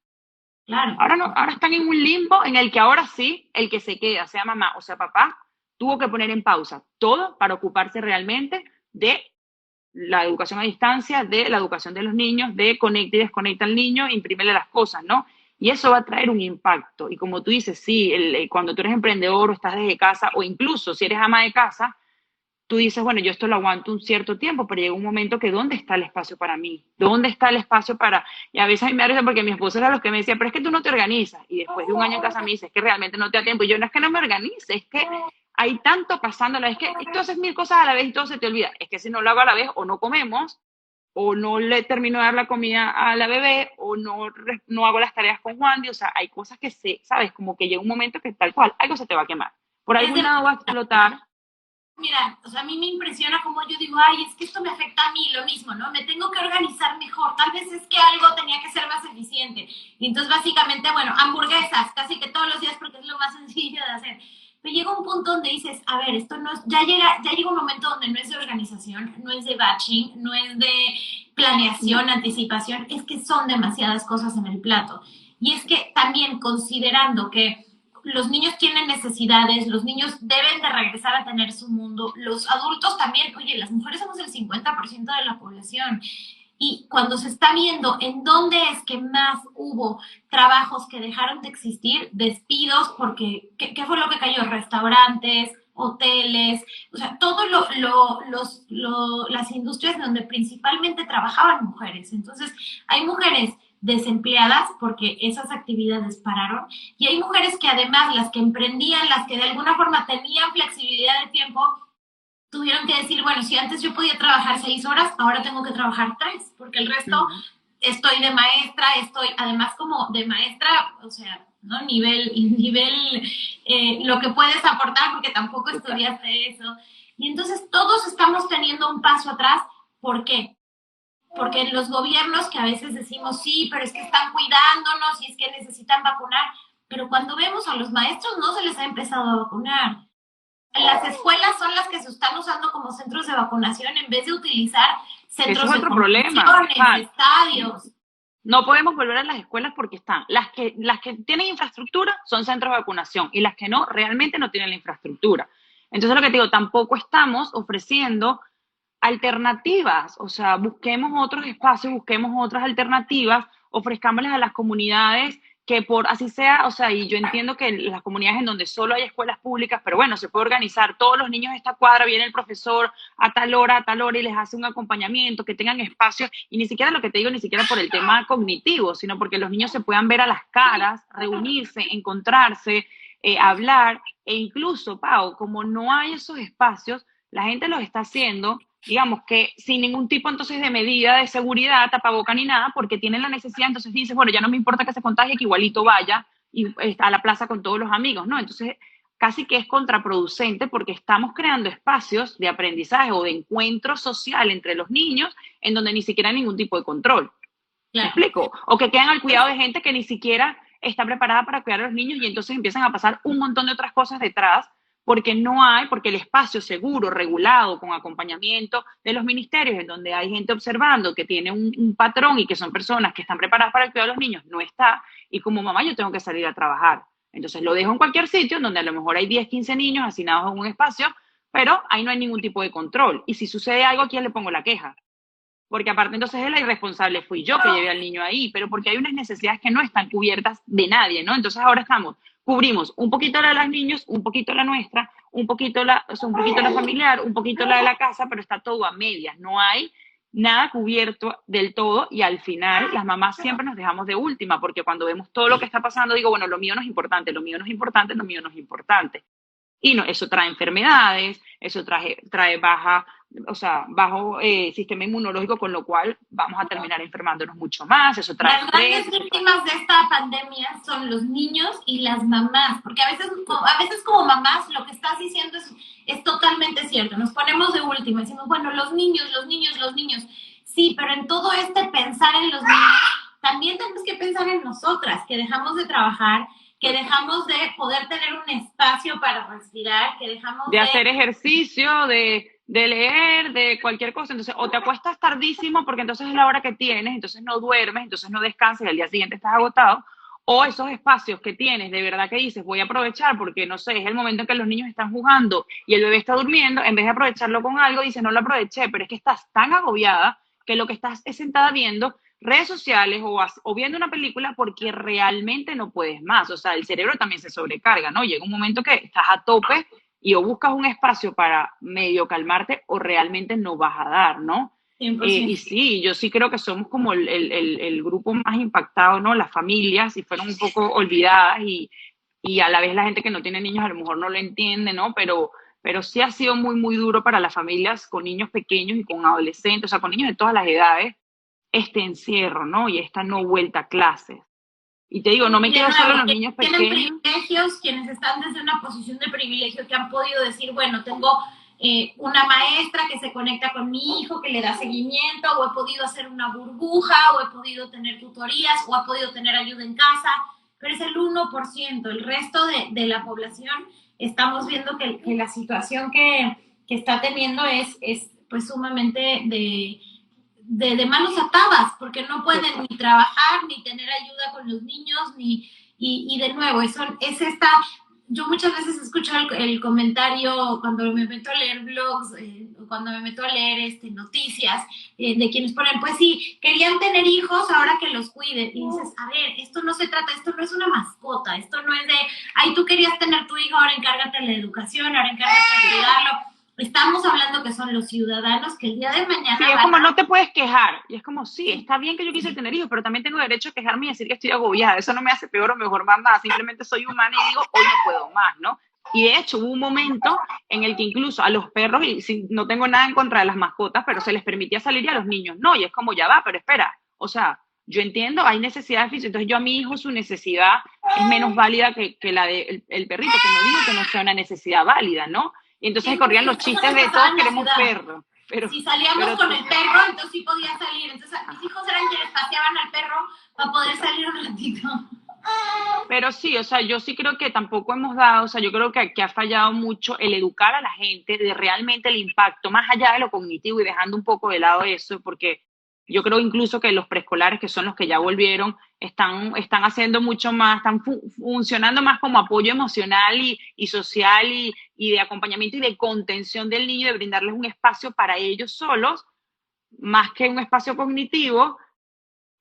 Claro. Ahora no, ahora están en un limbo en el que ahora sí, el que se queda, sea mamá o sea papá, tuvo que poner en pausa todo para ocuparse realmente de la educación a distancia, de la educación de los niños, de conecta y desconecta al niño, imprimirle las cosas, ¿no? Y eso va a traer un impacto. Y como tú dices, sí, cuando tú eres emprendedor o estás desde casa, o incluso si eres ama de casa, tú dices, bueno, yo esto lo aguanto un cierto tiempo, pero llega un momento que ¿dónde está el espacio para mí? ¿Dónde está el espacio para...? Y a veces a mí me da risa porque mi esposo era los que me decía, pero es que tú no te organizas. Y después de un año en casa me dice, es que realmente no te da tiempo. Y yo, no es que no me organice, es que hay tanto pasándola, es que tú haces mil cosas a la vez y todo se te olvida. Es que si no lo hago a la vez, o no comemos, o no le termino de dar la comida a la bebé, o no hago las tareas con Wandy. O sea, hay cosas que sabes, como que llega un momento que tal cual, algo se te va a quemar. Por algún lado va a explotar. Mira, o sea, a mí me impresiona como yo digo, ay, es que esto me afecta a mí, lo mismo, ¿no? Me tengo que organizar mejor, tal vez es que algo tenía que ser más eficiente. Y entonces, básicamente, bueno, hamburguesas, casi que todos los días porque es lo más sencillo de hacer. Pero llega un punto donde dices, a ver, esto no es, ya llega un momento donde no es de organización, no es de batching, no es de planeación, anticipación, es que son demasiadas cosas en el plato. Y es que también considerando que los niños tienen necesidades, los niños deben de regresar a tener su mundo, los adultos también, oye, las mujeres somos el 50% de la población, y cuando se está viendo en dónde es que más hubo trabajos que dejaron de existir, despidos, porque ¿qué fue lo que cayó? Restaurantes, hoteles, o sea, todo las industrias donde principalmente trabajaban mujeres. Entonces, hay mujeres desempleadas porque esas actividades pararon, y hay mujeres que además, las que emprendían, las que de alguna forma tenían flexibilidad de tiempo, tuvieron que decir, bueno, si antes yo podía trabajar 6 horas, ahora tengo que trabajar 3, porque el resto estoy de maestra, estoy además como de maestra, o sea, ¿no? Nivel lo que puedes aportar, porque tampoco estudiaste eso. Y entonces todos estamos teniendo un paso atrás. ¿Por qué? Porque en los gobiernos, que a veces decimos, sí, pero es que están cuidándonos y es que necesitan vacunar, pero cuando vemos a los maestros no se les ha empezado a vacunar. Las escuelas son las que se están usando como centros de vacunación en vez de utilizar centros de convenciones, estadios. No podemos volver a las escuelas porque están. Las que tienen infraestructura son centros de vacunación, y las que no, realmente no tienen la infraestructura. Entonces, lo que te digo, tampoco estamos ofreciendo alternativas. O sea, busquemos otros espacios, busquemos otras alternativas, ofrezcámosles a las comunidades que por así sea, o sea, y yo entiendo que las comunidades en donde solo hay escuelas públicas, pero bueno, se puede organizar, todos los niños de esta cuadra, viene el profesor a tal hora, y les hace un acompañamiento, que tengan espacios, y ni siquiera lo que te digo, ni siquiera por el tema cognitivo, sino porque los niños se puedan ver a las caras, reunirse, encontrarse, hablar, e incluso, Pau, como no hay esos espacios, la gente los está haciendo, digamos que sin ningún tipo entonces de medida de seguridad, tapaboca ni nada, porque tienen la necesidad. Entonces dices, bueno, ya no me importa que se contagie, que igualito vaya y está a la plaza con todos los amigos, ¿no? Entonces casi que es contraproducente, porque estamos creando espacios de aprendizaje o de encuentro social entre los niños en donde ni siquiera hay ningún tipo de control. ¿Me explico? O que quedan al cuidado de gente que ni siquiera está preparada para cuidar a los niños, y entonces empiezan a pasar un montón de otras cosas detrás, porque porque el espacio seguro, regulado, con acompañamiento de los ministerios, en donde hay gente observando que tiene un patrón y que son personas que están preparadas para el cuidado de los niños, no está. Y como mamá yo tengo que salir a trabajar. Entonces lo dejo en cualquier sitio, en donde a lo mejor hay 10, 15 niños asignados en un espacio, pero ahí no hay ningún tipo de control. Y si sucede algo, ¿a quién le pongo la queja? Porque aparte entonces la irresponsable fui yo que llevé al niño ahí, pero porque hay unas necesidades que no están cubiertas de nadie, ¿no? Entonces ahora cubrimos un poquito la de los niños, un poquito la nuestra, un poquito la familiar, un poquito la de la casa, pero está todo a medias, no hay nada cubierto del todo, y al final las mamás siempre nos dejamos de última, porque cuando vemos todo lo que está pasando, digo, bueno, lo mío no es importante, lo mío no es importante, lo mío no es importante. Y no, eso trae enfermedades, eso trae bajo sistema inmunológico, con lo cual vamos a terminar enfermándonos mucho más. Eso trae las grandes víctimas de esta pandemia son los niños y las mamás, porque a veces como mamás lo que estás diciendo es totalmente cierto. Nos ponemos de última, decimos, bueno, los niños. Sí, pero en todo pensar en los niños, también tenemos que pensar en nosotras, que dejamos de trabajar, que dejamos de poder tener un espacio para respirar, que dejamos de hacer ejercicio, de leer, de cualquier cosa. Entonces, o te acuestas tardísimo porque entonces es la hora que tienes, entonces no duermes, entonces no descansas y al día siguiente estás agotado, o esos espacios que tienes, de verdad que dices, voy a aprovechar porque, no sé, es el momento en que los niños están jugando y el bebé está durmiendo, en vez de aprovecharlo con algo, dices, no lo aproveché, pero es que estás tan agobiada que lo que estás es sentada viendo redes sociales o viendo una película porque realmente no puedes más. O sea, el cerebro también se sobrecarga, ¿no? Llega un momento que estás a tope y o buscas un espacio para medio calmarte o realmente no vas a dar, ¿no? 100%. Y sí, yo sí creo que somos como el grupo más impactado, ¿no? Las familias, y fueron un poco olvidadas y a la vez la gente que no tiene niños a lo mejor no lo entiende, ¿no? Pero sí ha sido muy, muy duro para las familias con niños pequeños y con adolescentes, o sea, con niños de todas las edades, este encierro, ¿no? Y esta no vuelta a clases. Y te digo, no me Y de quedo solo en nuevo, los niños quienes tienen pequeños. privilegios, quienes están desde una posición de privilegio, que han podido decir, bueno, tengo una maestra que se conecta con mi hijo, que le da seguimiento, o he podido hacer una burbuja, o he podido tener tutorías, o he podido tener ayuda en casa, pero es el 1%. El resto de la población estamos viendo que la situación que está teniendo es pues sumamente de manos atadas, porque no pueden ni trabajar, ni tener ayuda con los niños, y de nuevo, es esta, yo muchas veces escucho el comentario cuando me meto a leer blogs, cuando me meto a leer noticias, de quienes ponen, pues sí, querían tener hijos, ahora que los cuiden, y dices, a ver, esto no se trata, esto no es una mascota, esto no es de, ay, tú querías tener tu hijo, ahora encárgate de la educación, ahora encárgate de cuidarlo. Estamos hablando que son los ciudadanos que el día de mañana Sí, es como no te puedes quejar. Y es como, sí, está bien que yo quise tener hijos, pero también tengo derecho a quejarme y decir que estoy agobiada. Eso no me hace peor o mejor mamá. Simplemente soy humana y digo, hoy no puedo más, ¿no? Y de hecho hubo un momento en el que incluso a los perros, y si, no tengo nada en contra de las mascotas, pero se les permitía salir y a los niños no. Y es como, ya va, pero espera. O sea, yo entiendo, hay necesidades físicas. Entonces yo a mi hijo su necesidad es menos válida que la del el perrito, que no digo que no sea una necesidad válida, ¿no? Y entonces corrían los chistes de todos queremos perro. Pero, si salíamos con el perro, entonces sí podía salir. Entonces mis hijos eran quienes paseaban al perro para poder salir un ratito. Pero sí, o sea, yo sí creo que tampoco hemos dado, o sea, yo creo que ha fallado mucho el educar a la gente de realmente el impacto, más allá de lo cognitivo y dejando un poco de lado eso, porque yo creo incluso que los preescolares, que son los que ya volvieron, están haciendo mucho más, están funcionando más como apoyo emocional y social y de acompañamiento y de contención del niño, de brindarles un espacio para ellos solos, más que un espacio cognitivo.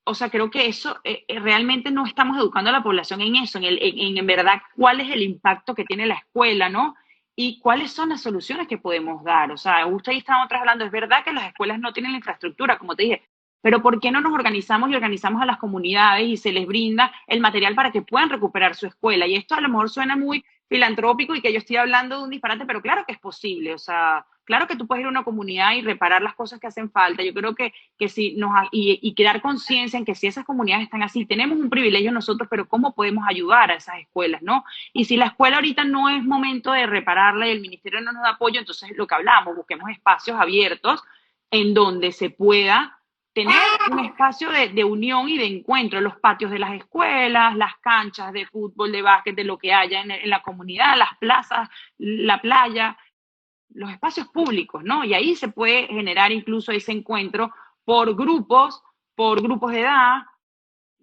O sea, creo que eso, realmente no estamos educando a la población en eso, en verdad cuál es el impacto que tiene la escuela, ¿no? Y cuáles son las soluciones que podemos dar. O sea, usted y estaban otras hablando, es verdad que las escuelas no tienen la infraestructura, como te dije, pero ¿por qué no nos organizamos y organizamos a las comunidades y se les brinda el material para que puedan recuperar su escuela? Y esto a lo mejor suena muy filantrópico y que yo estoy hablando de un disparate, pero claro que es posible. O sea, claro que tú puedes ir a una comunidad y reparar las cosas que hacen falta. Yo creo que si nos, y crear conciencia en que si esas comunidades están así, tenemos un privilegio nosotros, pero ¿cómo podemos ayudar a esas escuelas, no? Y si la escuela ahorita no es momento de repararla y el ministerio no nos da apoyo, entonces lo que hablamos, busquemos espacios abiertos en donde se pueda tener un espacio de unión y de encuentro, los patios de las escuelas, las canchas de fútbol, de básquet, de lo que haya en la comunidad, las plazas, la playa, los espacios públicos, ¿no? Y ahí se puede generar incluso ese encuentro por grupos de edad,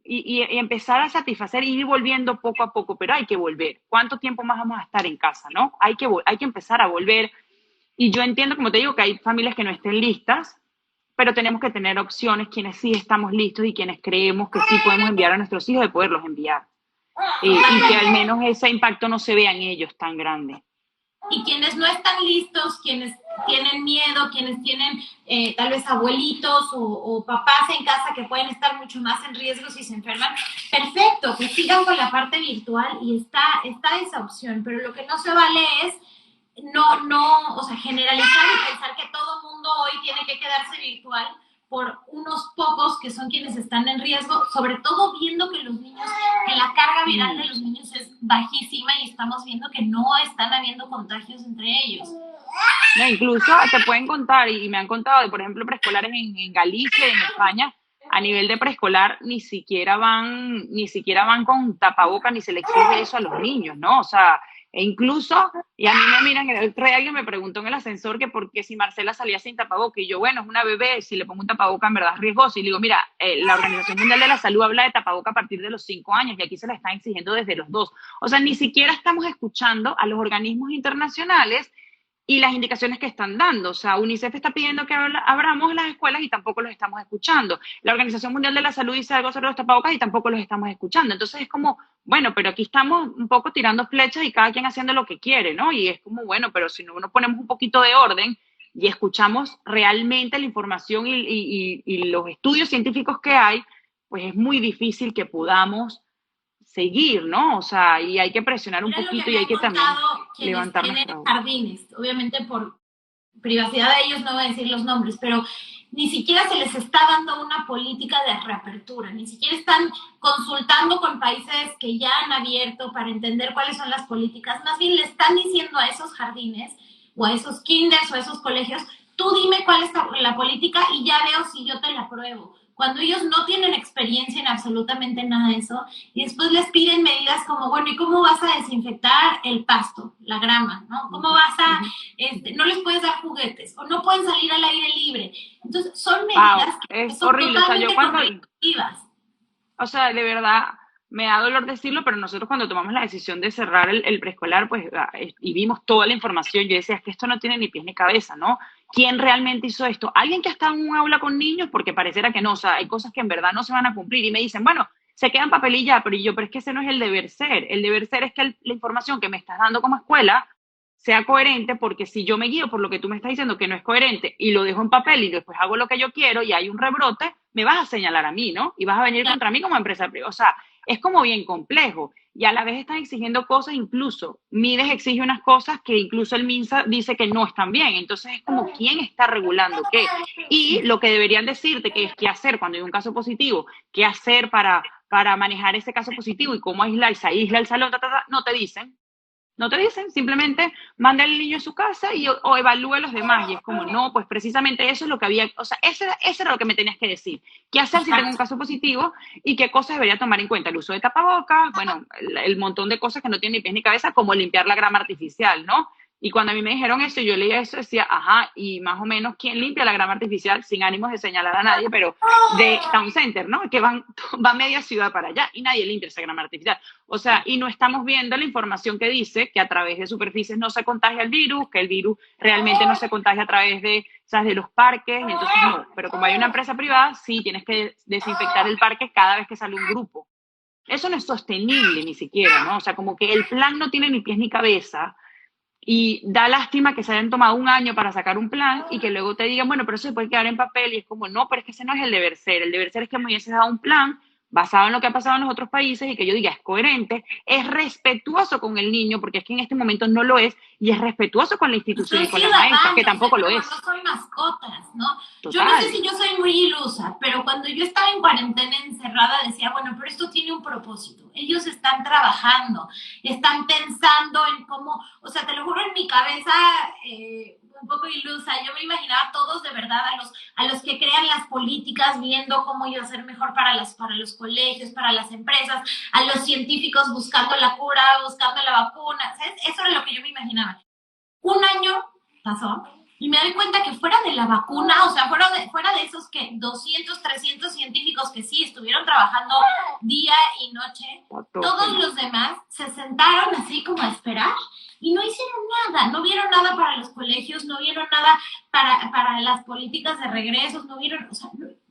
y empezar a satisfacer y ir volviendo poco a poco, pero hay que volver. ¿Cuánto tiempo más vamos a estar en casa, no? Hay que empezar a volver. Y yo entiendo, como te digo, que hay familias que no estén listas, pero tenemos que tener opciones, quienes sí estamos listos y quienes creemos que sí podemos enviar a nuestros hijos, de poderlos enviar. Y que al menos ese impacto no se vea en ellos tan grande. Y quienes no están listos, quienes tienen miedo, quienes tienen tal vez abuelitos o papás en casa que pueden estar mucho más en riesgo si se enferman, perfecto, que sigan con la parte virtual y está esa opción, pero lo que no se vale es o sea, generalizar y pensar que todo mundo hoy tiene que quedarse virtual por unos pocos que son quienes están en riesgo, sobre todo viendo que la carga viral de los niños es bajísima y estamos viendo que no están habiendo contagios entre ellos. No, incluso te pueden contar, y me han contado, de, por ejemplo, preescolares en Galicia y en España, a nivel de preescolar ni siquiera van con tapaboca ni se les exige eso a los niños, ¿no? O sea, e incluso, y a mí me miran, el otro día alguien me preguntó en el ascensor que por qué si Marcela salía sin tapaboca, y yo, bueno, es una bebé, si le pongo un tapaboca en verdad es riesgoso, y le digo, mira, la Organización Mundial de la Salud habla de tapaboca a partir de los 5 años, y aquí se la están exigiendo desde los 2. O sea, ni siquiera estamos escuchando a los organismos internacionales y las indicaciones que están dando. O sea, UNICEF está pidiendo que abramos las escuelas y tampoco los estamos escuchando. La Organización Mundial de la Salud dice algo sobre los tapabocas y tampoco los estamos escuchando. Entonces es como, bueno, pero aquí estamos un poco tirando flechas y cada quien haciendo lo que quiere, ¿no? Y es como, bueno, pero si no ponemos un poquito de orden y escuchamos realmente la información y los estudios científicos que hay, pues es muy difícil que podamos seguir, ¿no? O sea, y hay que presionar un Era lo que poquito y hay habían que también contado quienes levantar tienen nuestra voz. jardines. Obviamente por privacidad de ellos no voy a decir los nombres, pero ni siquiera se les está dando una política de reapertura, ni siquiera están consultando con países que ya han abierto para entender cuáles son las políticas. Más bien le están diciendo a esos jardines o a esos kinders o a esos colegios, tú dime cuál es la política y ya veo si yo te la apruebo. Cuando ellos no tienen experiencia en absolutamente nada de eso, y después les piden medidas como, bueno, ¿y cómo vas a desinfectar el pasto, la grama, ¿no? ¿Cómo vas a, no les puedes dar juguetes, o no pueden salir al aire libre? Entonces, son medidas Wow, que es son horrible. O sea, yo totalmente cuando, contradictivas. o sea, de verdad, me da dolor decirlo, pero nosotros cuando tomamos la decisión de cerrar el preescolar, pues, y vimos toda la información, yo decía, es que esto no tiene ni pies ni cabeza, ¿no? ¿Quién realmente hizo esto? ¿Alguien que ha estado en un aula con niños? Porque pareciera que no, o sea, hay cosas que en verdad no se van a cumplir. Y me dicen, bueno, se quedan papel y ya, pero es que ese no es el deber ser. El deber ser es que la información que me estás dando como escuela sea coherente, porque si yo me guío por lo que tú me estás diciendo que no es coherente y lo dejo en papel y después hago lo que yo quiero y hay un rebrote, me vas a señalar a mí, ¿no? Y vas a venir Claro. contra mí como empresa privada. O sea, es como bien complejo. Y a la vez están exigiendo cosas, incluso Mides exige unas cosas que incluso el MINSA dice que no están bien. Entonces es como, ¿quién está regulando qué? Y lo que deberían decirte que es qué hacer cuando hay un caso positivo, qué hacer para manejar ese caso positivo y cómo aislarse, aísla el salón, no te dicen. No te dicen, simplemente manda al niño a su casa o evalúe a los demás. Y es como, no, pues precisamente eso es lo que había, o sea, ese era lo que me tenías que decir. ¿Qué hacer si tengo un caso positivo y qué cosas debería tomar en cuenta? El uso de tapabocas, bueno, el montón de cosas que no tienen ni pies ni cabeza, como limpiar la grama artificial, ¿no? Y cuando a mí me dijeron eso, yo leía eso, decía, ajá, y más o menos, ¿quién limpia la grama artificial? Sin ánimos de señalar a nadie, pero de Town Center, ¿no? Que va media ciudad para allá y nadie limpia esa grama artificial. O sea, y no estamos viendo la información que dice que a través de superficies no se contagia el virus, que el virus realmente no se contagia a través de, ¿sabes?, de los parques, y entonces no. Pero como hay una empresa privada, sí, tienes que desinfectar el parque cada vez que sale un grupo. Eso no es sostenible ni siquiera, ¿no? O sea, como que el plan no tiene ni pies ni cabeza. Y da lástima que se hayan tomado un año para sacar un plan y que luego te digan, bueno, pero eso se puede quedar en papel. Y es como, no, pero es que ese no es el deber ser. El deber ser es que me hubieses dado un plan basado en lo que ha pasado en los otros países y que yo diga, es coherente, es respetuoso con el niño, porque es que en este momento no lo es, y es respetuoso con la institución y con las maestras, que tampoco lo es. No soy mascotas, ¿no? Total. Yo no sé si yo soy muy ilusa, pero cuando yo estaba en cuarentena encerrada decía, bueno, pero esto tiene un propósito. Ellos están trabajando, están pensando en cómo, o sea, te lo juro, en mi cabeza, un poco ilusa, yo me imaginaba a todos de verdad, a los que crean las políticas, viendo cómo iba a ser mejor para los colegios, para las empresas, a los científicos buscando la cura, buscando la vacuna, ¿sabes? Eso era lo que yo me imaginaba. Un año pasó y me doy cuenta que fuera de la vacuna, o sea, fuera de esos que 200, 300 científicos que sí estuvieron trabajando día y noche, todos los demás se sentaron así como a esperar y no hicieron nada, no vieron nada para los colegios, no vieron nada para las políticas de regresos, no vieron, o sea,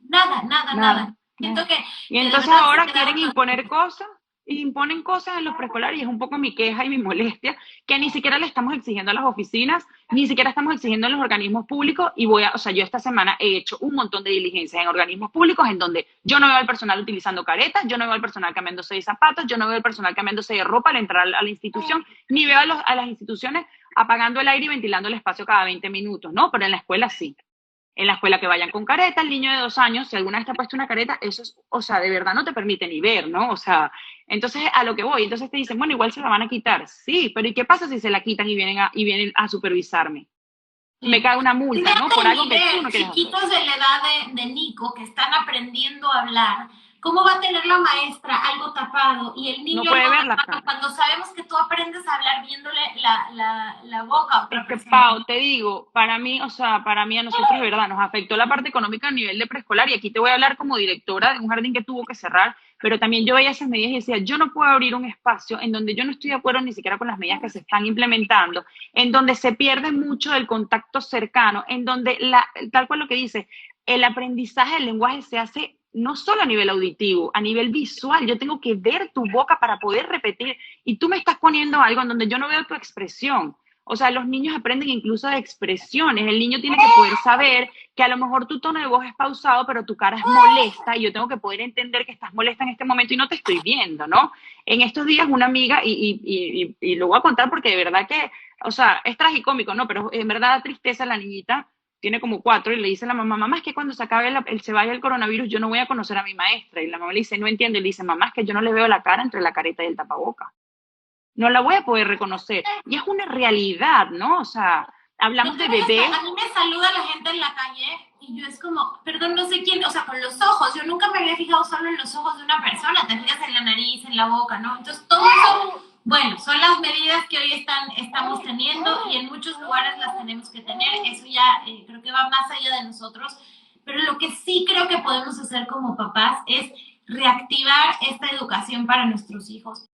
nada. Siento que y entonces ahora quieren imponer cosas, y imponen cosas en los preescolares, y es un poco mi queja y mi molestia, que ni siquiera le estamos exigiendo a las oficinas, ni siquiera estamos exigiendo a los organismos públicos, y o sea, yo esta semana he hecho un montón de diligencias en organismos públicos en donde yo no veo al personal utilizando caretas, yo no veo al personal cambiándose de zapatos, yo no veo al personal cambiándose de ropa al entrar a la institución, ni veo a las instituciones apagando el aire y ventilando el espacio cada 20 minutos, ¿no? Pero en la escuela sí. En la escuela que vayan con careta, el niño de 2 años, si alguna vez te ha puesto una careta, eso es, o sea, de verdad no te permite ni ver, ¿no? O sea, entonces a lo que voy, entonces te dicen, bueno, igual se la van a quitar. Sí, pero ¿y qué pasa si se la quitan y vienen a supervisarme? Sí. Me cae una multa, ¿no? Por algo que tú no quieres hacer. Chiquitos de la edad de Nico que están aprendiendo a hablar, ¿cómo va a tener la maestra algo tapado y el niño no puede ver la cara? Cuando sabemos que tú aprendes a hablar viéndole la boca a otra persona? persona? Pau, te digo, para mí a nosotros de verdad nos afectó la parte económica a nivel de preescolar, y aquí te voy a hablar como directora de un jardín que tuvo que cerrar, pero también yo veía esas medidas y decía, yo no puedo abrir un espacio en donde yo no estoy de acuerdo ni siquiera con las medidas que se están implementando, en donde se pierde mucho del contacto cercano, en donde, tal cual lo que dice, el aprendizaje del lenguaje se hace no solo a nivel auditivo, a nivel visual. Yo tengo que ver tu boca para poder repetir, y tú me estás poniendo algo en donde yo no veo tu expresión. O sea, los niños aprenden incluso de expresiones. El niño tiene que poder saber que a lo mejor tu tono de voz es pausado, pero tu cara es molesta y yo tengo que poder entender que estás molesta en este momento y no te estoy viendo, ¿no? En estos días una amiga, y lo voy a contar porque de verdad que, o sea, es tragicómico, ¿no? Pero en verdad da tristeza. La niñita tiene como 4 y le dice a la mamá, mamá, es que cuando se acabe se vaya el coronavirus yo no voy a conocer a mi maestra. Y la mamá le dice, no entiende. Y le dice, mamá, es que yo no le veo la cara entre la careta y el tapaboca. No la voy a poder reconocer. Y es una realidad, ¿no? O sea, hablamos de bebés. A mí me saluda la gente en la calle y yo es como, perdón, no sé quién, o sea, con los ojos. Yo nunca me había fijado solo en los ojos de una persona. Te fijas en la nariz, en la boca, ¿no? Entonces, todo eso, bueno, son las medidas que hoy estamos teniendo y en muchos lugares las tenemos que tener. Eso ya creo que va más allá de nosotros. Pero lo que sí creo que podemos hacer como papás es reactivar esta educación para nuestros hijos.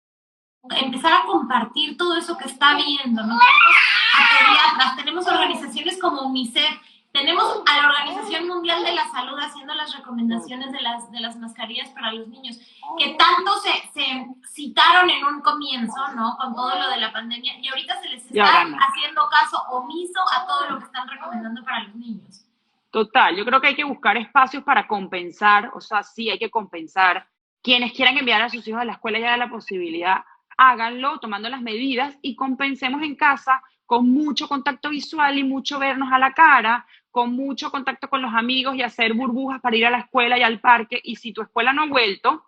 Empezar a compartir todo eso que está viendo, ¿no? Tenemos a pediatras, tenemos organizaciones como UNICEF, tenemos a la Organización Mundial de la Salud haciendo las recomendaciones de las mascarillas para los niños, que tanto se citaron en un comienzo, ¿no? Con todo lo de la pandemia, y ahorita se les está haciendo caso omiso a todo lo que están recomendando para los niños. Total, yo creo que hay que buscar espacios para compensar, o sea, sí hay que compensar. Quienes quieran enviar a sus hijos a la escuela ya de la posibilidad, háganlo tomando las medidas y compensemos en casa con mucho contacto visual y mucho vernos a la cara, con mucho contacto con los amigos y hacer burbujas para ir a la escuela y al parque. Y si tu escuela no ha vuelto,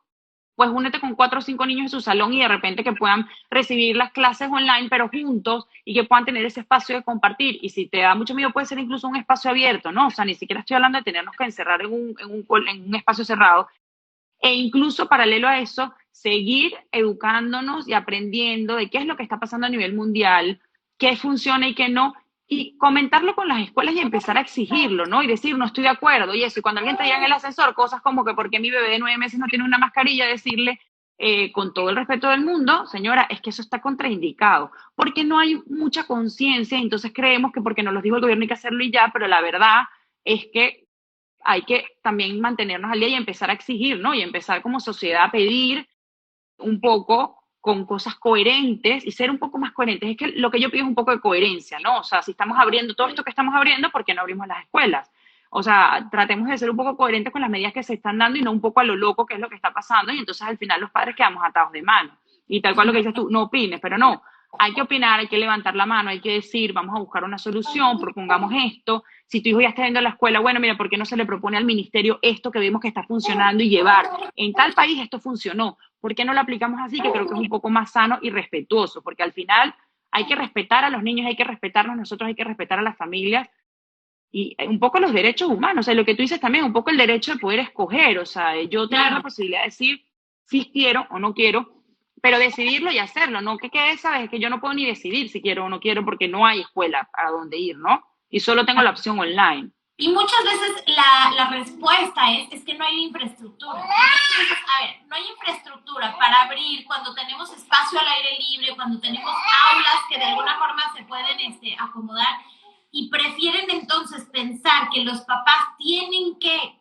pues únete con 4 o 5 niños en su salón y de repente que puedan recibir las clases online, pero juntos, y que puedan tener ese espacio de compartir. Y si te da mucho miedo, puede ser incluso un espacio abierto, ¿no? O sea, ni siquiera estoy hablando de tenernos que encerrar en un espacio cerrado. E incluso paralelo a eso, seguir educándonos y aprendiendo de qué es lo que está pasando a nivel mundial, qué funciona y qué no, y comentarlo con las escuelas y empezar a exigirlo, ¿no? Y decir, no estoy de acuerdo, y eso. Y cuando alguien te diga en el ascensor cosas como que porque mi bebé de 9 meses no tiene una mascarilla, decirle, con todo el respeto del mundo, señora, es que eso está contraindicado, porque no hay mucha conciencia, entonces creemos que porque nos lo dijo el gobierno hay que hacerlo y ya, pero la verdad es que hay que también mantenernos al día y empezar a exigir, ¿no? Y empezar como sociedad a pedir un poco con cosas coherentes y ser un poco más coherentes. Es que lo que yo pido es un poco de coherencia, ¿no? O sea, si estamos abriendo todo esto que estamos abriendo, ¿por qué no abrimos las escuelas? O sea, tratemos de ser un poco coherentes con las medidas que se están dando y no un poco a lo loco que es lo que está pasando, y entonces al final los padres quedamos atados de mano. Y tal cual lo que dices tú, no opines, pero no. Hay que opinar, hay que levantar la mano, hay que decir, vamos a buscar una solución, propongamos esto. Si tu hijo ya está yendo a la escuela, bueno, mira, ¿por qué no se le propone al ministerio esto que vemos que está funcionando y llevar? En tal país esto funcionó, ¿por qué no lo aplicamos así? Que creo que es un poco más sano y respetuoso, porque al final hay que respetar a los niños, hay que respetarnos nosotros, hay que respetar a las familias y un poco los derechos humanos. O sea, lo que tú dices también, un poco el derecho de poder escoger, o sea, yo tener la posibilidad de decir si quiero o no quiero, pero decidirlo y hacerlo, no que quede, sabes, es que yo no puedo ni decidir si quiero o no quiero porque no hay escuela a donde ir, ¿no? Y solo tengo la opción online. Y muchas veces la respuesta es que no hay infraestructura. Entonces, a ver, no hay infraestructura para abrir cuando tenemos espacio al aire libre, cuando tenemos aulas que de alguna forma se pueden acomodar, y prefieren entonces pensar que los papás tienen que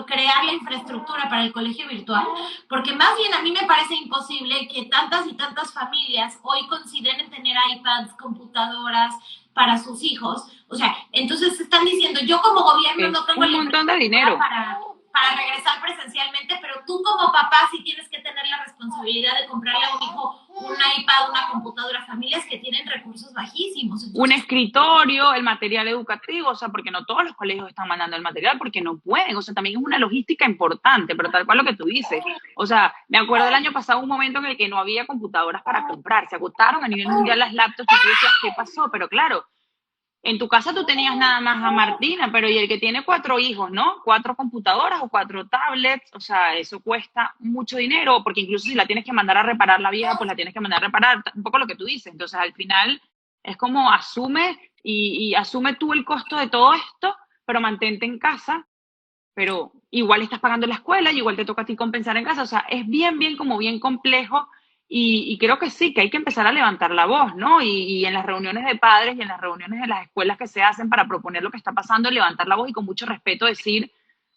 crear la infraestructura para el colegio virtual, porque más bien a mí me parece imposible que tantas y tantas familias hoy consideren tener iPads, computadoras para sus hijos. O sea, entonces están diciendo, yo como gobierno no tengo un montón de dinero para regresar presencialmente, pero tú como papá sí tienes que tener la responsabilidad de comprarle a un hijo un iPad, una computadora, familias que tienen recursos bajísimos. Entonces, un escritorio, el material educativo, o sea, porque no todos los colegios están mandando el material porque no pueden, o sea, también es una logística importante, pero tal cual lo que tú dices. O sea, me acuerdo del año pasado un momento en el que no había computadoras para comprar, se agotaron a nivel mundial las laptops y tú decías, ¿qué pasó? Pero claro, en tu casa tú tenías nada más a Martina, pero y el que tiene 4 hijos, ¿no? 4 computadoras o 4 tablets, o sea, eso cuesta mucho dinero, porque incluso si la tienes que mandar a reparar la vieja, pues la tienes que mandar a reparar, un poco lo que tú dices. Entonces, al final, es como asume y asume tú el costo de todo esto, pero mantente en casa pero igual estás pagando la escuela y igual te toca a ti compensar en casa. O sea, es como bien complejo y creo que sí, que hay que empezar a levantar la voz, ¿no? Y en las reuniones de padres y en las reuniones de las escuelas que se hacen para proponer lo que está pasando, levantar la voz y con mucho respeto decir,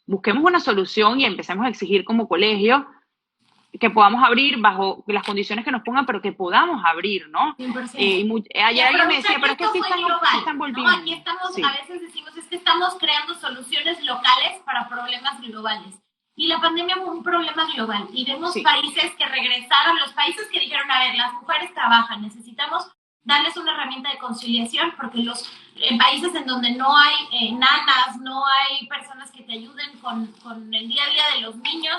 busquemos una solución y empecemos a exigir como colegio que podamos abrir bajo las condiciones que nos pongan, pero que podamos abrir, ¿no? 100%. Y Ayer alguien me aprovecha decía, que pero es que esto sí fue sí global, están ¿no? volviendo. Aquí estamos, Sí, a veces decimos, es que estamos creando soluciones locales para problemas globales. Y la pandemia fue un problema global. Y vemos sí. países que regresaron, los países que dijeron, a ver, las mujeres trabajan, necesitamos darles una herramienta de conciliación, porque los países en donde no hay nanas, no hay personas que te ayuden con el día a día de los niños,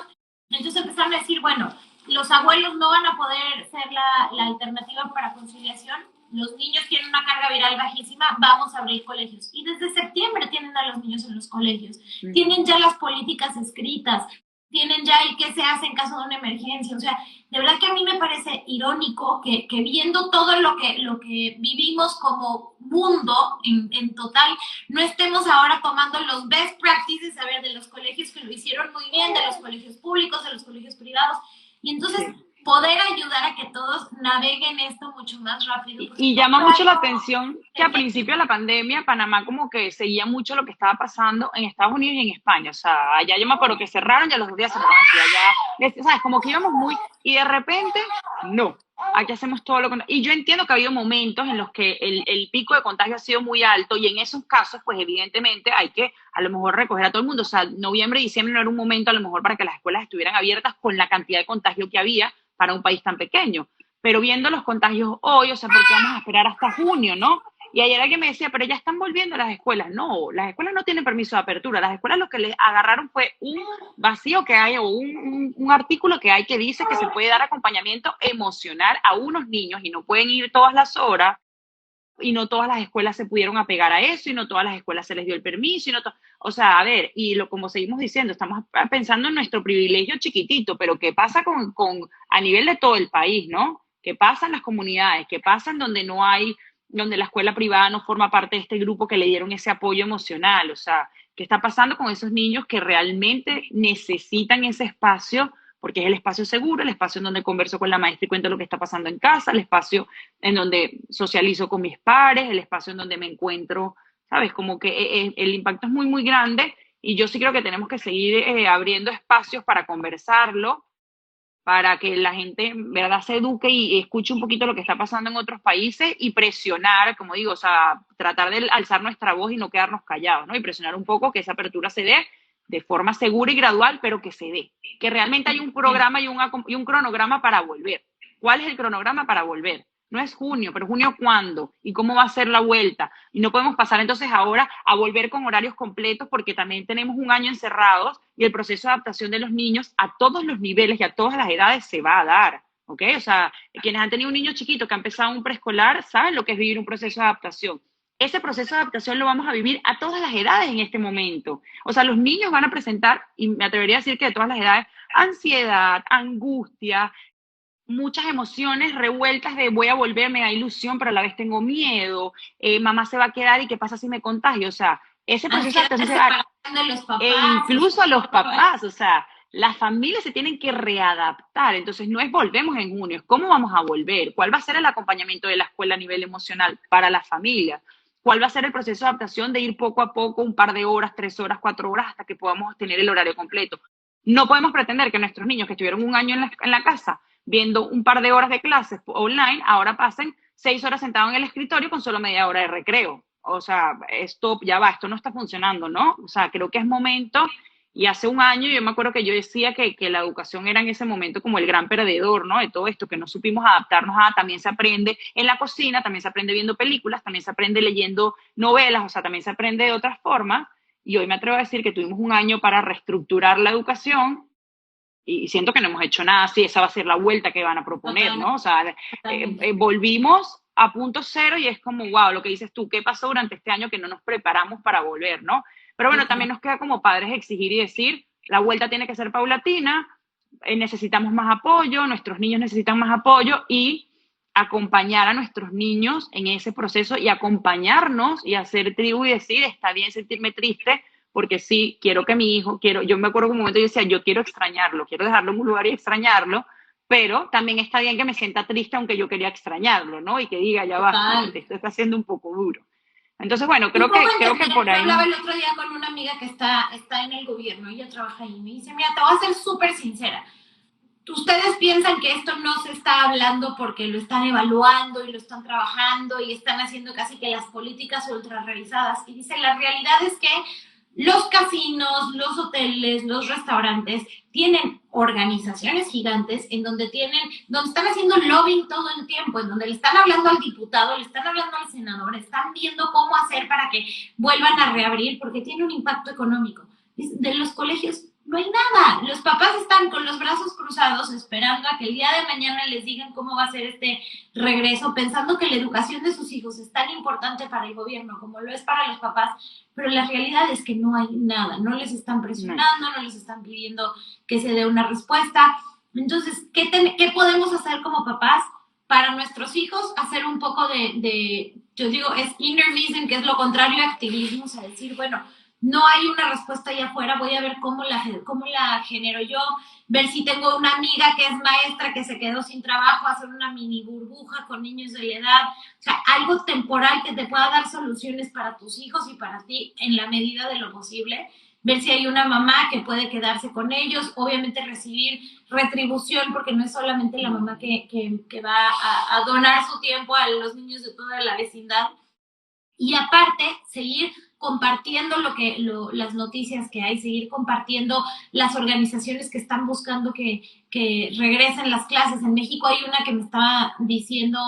entonces empezaron a decir, bueno, los abuelos no van a poder ser la alternativa para conciliación, los niños tienen una carga viral bajísima, vamos a abrir colegios. Y desde septiembre tienen a los niños en los colegios, tienen ya las políticas escritas, tienen ya el qué se hace en caso de una emergencia. O sea, de verdad que a mí me parece irónico que viendo todo lo que vivimos como mundo en total, no estemos ahora tomando los best practices, a ver, de los colegios que lo hicieron muy bien, de los colegios públicos, de los colegios privados, y entonces poder ayudar a que todos naveguen esto mucho más rápido. Y llama mucho la atención que a principio de la pandemia Panamá como que seguía mucho lo que estaba pasando en Estados Unidos y en España. O sea, allá yo me acuerdo que cerraron, ya los 2 días cerraron aquí, allá, ¿sabes? Como que íbamos muy... Y de repente, no, aquí hacemos todo lo contrario. Y yo entiendo que ha habido momentos en los que el pico de contagio ha sido muy alto y en esos casos, pues evidentemente hay que a lo mejor recoger a todo el mundo. O sea, noviembre, diciembre no era un momento a lo mejor para que las escuelas estuvieran abiertas con la cantidad de contagio que había para un país tan pequeño. Pero viendo los contagios hoy, o sea, ¿por qué vamos a esperar hasta junio, no? Y ayer alguien me decía, pero ya están volviendo las escuelas. No, las escuelas no tienen permiso de apertura. Las escuelas lo que les agarraron fue un vacío que hay o un artículo que hay que dice que se puede dar acompañamiento emocional a unos niños y no pueden ir todas las horas y no todas las escuelas se pudieron apegar a eso y no todas las escuelas se les dio el permiso y no o sea, a ver, y como seguimos diciendo, estamos pensando en nuestro privilegio chiquitito, pero ¿qué pasa a nivel de todo el país, no? ¿Qué pasa en las comunidades? ¿Qué pasa en donde no hay, donde la escuela privada no forma parte de este grupo que le dieron ese apoyo emocional? O sea, ¿qué está pasando con esos niños que realmente necesitan ese espacio? Porque es el espacio seguro, el espacio en donde converso con la maestra y cuento lo que está pasando en casa, el espacio en donde socializo con mis pares, el espacio en donde me encuentro, ¿sabes? Como que el impacto es muy, muy grande y yo sí creo que tenemos que seguir abriendo espacios para conversarlo, para que la gente, ¿verdad?, se eduque y escuche un poquito lo que está pasando en otros países y presionar, como digo, o sea, tratar de alzar nuestra voz y no quedarnos callados, ¿no? Y presionar un poco que esa apertura se dé de forma segura y gradual, pero que se dé. Que realmente hay un programa y un cronograma para volver. ¿Cuál es el cronograma para volver? No es junio, pero junio ¿cuándo? ¿Y cómo va a ser la vuelta? Y no podemos pasar entonces ahora a volver con horarios completos porque también tenemos un año encerrados y el proceso de adaptación de los niños a todos los niveles y a todas las edades se va a dar, ¿ok? O sea, quienes han tenido un niño chiquito que ha empezado un preescolar saben lo que es vivir un proceso de adaptación. Ese proceso de adaptación lo vamos a vivir a todas las edades en este momento. O sea, los niños van a presentar, y me atrevería a decir que de todas las edades, ansiedad, angustia, muchas emociones revueltas de voy a volver, me da ilusión, pero a la vez tengo miedo, mamá se va a quedar y qué pasa si me contagio. O sea, ese proceso de adaptación se va incluso a los papás, o sea, las familias se tienen que readaptar. Entonces, no es volvemos en junio, es cómo vamos a volver, cuál va a ser el acompañamiento de la escuela a nivel emocional para las familias, cuál va a ser el proceso de adaptación de ir poco a poco, un par de horas, 3 horas, 4 horas, hasta que podamos tener el horario completo. No podemos pretender que nuestros niños que estuvieron un año en la casa viendo un par de horas de clases online, ahora pasen 6 horas sentados en el escritorio con solo media hora de recreo. O sea, esto ya va, esto no está funcionando, ¿no? O sea, creo que es momento, y hace un año yo me acuerdo que yo decía que la educación era en ese momento como el gran perdedor, ¿no? De todo esto, que no supimos adaptarnos también se aprende en la cocina, también se aprende viendo películas, también se aprende leyendo novelas, o sea, también se aprende de otras formas, y hoy me atrevo a decir que tuvimos un año para reestructurar la educación, y siento que no hemos hecho nada, sí, esa va a ser la vuelta que van a proponer, ¿no? O sea, volvimos a punto cero y es como, wow, lo que dices tú, ¿qué pasó durante este año que no nos preparamos para volver, ¿no? Pero bueno, también nos queda como padres exigir y decir, la vuelta tiene que ser paulatina, necesitamos más apoyo, nuestros niños necesitan más apoyo y acompañar a nuestros niños en ese proceso y acompañarnos y hacer tribu y decir, está bien sentirme triste, porque sí, quiero que mi hijo, yo me acuerdo que un momento yo decía, yo quiero extrañarlo, quiero dejarlo en un lugar y extrañarlo, pero también está bien que me sienta triste aunque yo quería extrañarlo, ¿no? Y que diga, ya va, Total. esto está siendo un poco duro. Entonces, bueno, Un poco creo que por yo ahí... hablaba el otro día con una amiga que está en el gobierno, ella trabaja ahí, y me dice, mira, te voy a ser súper sincera. Ustedes piensan que esto no se está hablando porque lo están evaluando y lo están trabajando y están haciendo casi que las políticas ultra revisadas. Y dice, la realidad es que los casinos, los hoteles, los restaurantes tienen organizaciones gigantes en donde están haciendo lobbying todo el tiempo, en donde le están hablando al diputado, le están hablando al senador, están viendo cómo hacer para que vuelvan a reabrir porque tiene un impacto económico. De los colegios no hay nada. Los papás están con los brazos cruzados esperando a que el día de mañana les digan cómo va a ser este regreso, pensando que la educación de sus hijos es tan importante para el gobierno como lo es para los papás, pero la realidad es que no hay nada. No les están presionando, no les están pidiendo que se dé una respuesta. Entonces, ¿qué podemos hacer como papás para nuestros hijos? Hacer un poco yo digo, es inner vision, que es lo contrario a activismo, o sea, decir, bueno, no hay una respuesta allá afuera, voy a ver cómo la genero yo, ver si tengo una amiga que es maestra que se quedó sin trabajo, hacer una mini burbuja con niños de la edad, o sea, algo temporal que te pueda dar soluciones para tus hijos y para ti en la medida de lo posible, ver si hay una mamá que puede quedarse con ellos, obviamente recibir retribución, porque no es solamente la mamá que va a donar su tiempo a los niños de toda la vecindad, y aparte seguir compartiendo las noticias que hay, seguir compartiendo las organizaciones que están buscando que regresen las clases. En México hay una que me estaba diciendo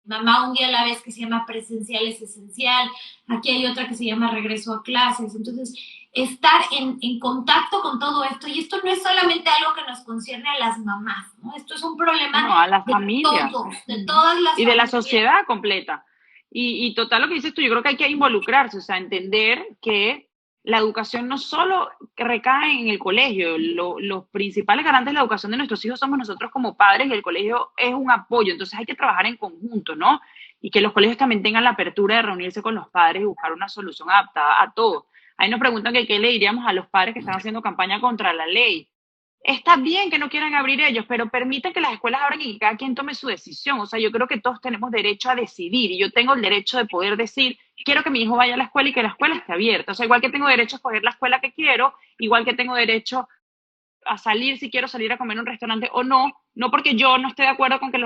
Mamá un día a la vez, que se llama Presencial es Esencial. Aquí hay otra que se llama Regreso a Clases. Entonces, estar en contacto con todo esto, y esto no es solamente algo que nos concierne a las mamás, ¿no? Esto es un problema a las de familias. todos, de todas las y de la familias. sociedad completa. Y total lo que dices tú, yo creo que hay que involucrarse, o sea, entender que la educación no solo recae en el colegio, los principales garantes de la educación de nuestros hijos somos nosotros como padres, y el colegio es un apoyo, entonces hay que trabajar en conjunto, ¿no? Y que los colegios también tengan la apertura de reunirse con los padres y buscar una solución adaptada a todo. Ahí nos preguntan que qué le diríamos a los padres que están haciendo campaña contra la ley. Está bien que no quieran abrir ellos, pero permiten que las escuelas abran y que cada quien tome su decisión. O sea, yo creo que todos tenemos derecho a decidir, y yo tengo el derecho de poder decir, quiero que mi hijo vaya a la escuela y que la escuela esté abierta. O sea, igual que tengo derecho a escoger la escuela que quiero, igual que tengo derecho a salir si quiero salir a comer en un restaurante o no. No porque yo no esté de acuerdo con que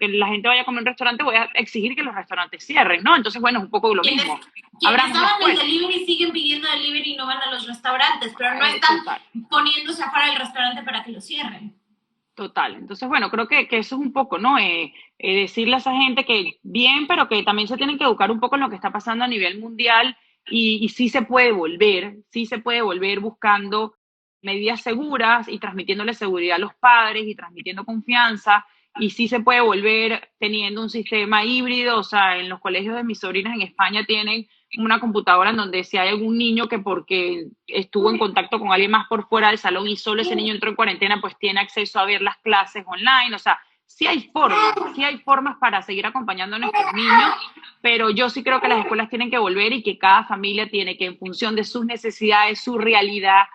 la gente vaya a comer en un restaurante, voy a exigir que los restaurantes cierren, ¿no? Entonces, bueno, es un poco lo mismo. Quienes Abramos la estaban en escuela. delivery siguen pidiendo delivery y no van a los restaurantes, pero no están Total. poniéndose afuera del restaurante para que lo cierren. Total. Entonces, bueno, creo que eso es un poco, ¿no? Decirle a esa gente que bien, pero que también se tienen que educar un poco en lo que está pasando a nivel mundial, y sí se puede volver buscando medidas seguras y transmitiéndole seguridad a los padres y transmitiendo confianza, y sí se puede volver teniendo un sistema híbrido. O sea, en los colegios de mis sobrinas en España tienen una computadora en donde si hay algún niño que porque estuvo en contacto con alguien más por fuera del salón y solo ese niño entró en cuarentena, pues tiene acceso a ver las clases online. O sea, sí hay formas para seguir acompañando a nuestros niños, pero yo sí creo que las escuelas tienen que volver y que cada familia tiene que, en función de sus necesidades, su realidad,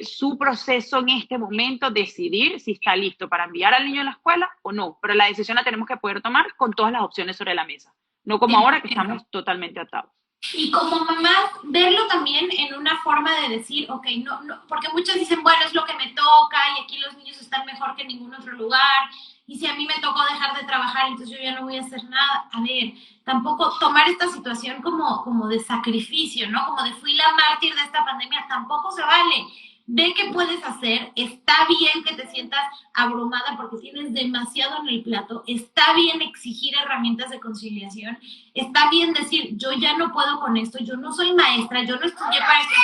su proceso en este momento, decidir si está listo para enviar al niño a la escuela o no. Pero la decisión la tenemos que poder tomar con todas las opciones sobre la mesa, no como ahora que estamos totalmente atados. Y como mamás, verlo también en una forma de decir, ok, no, porque muchas dicen, bueno, es lo que me toca y aquí los niños están mejor que en ningún otro lugar, y si a mí me tocó dejar de trabajar, entonces yo ya no voy a hacer nada. A ver, tampoco tomar esta situación como de sacrificio, ¿no? Como de fui la mártir de esta pandemia, tampoco se vale. Ve qué puedes hacer, está bien que te sientas abrumada porque tienes demasiado en el plato, está bien exigir herramientas de conciliación, está bien decir, yo ya no puedo con esto, yo no soy maestra, yo no estudié para esto,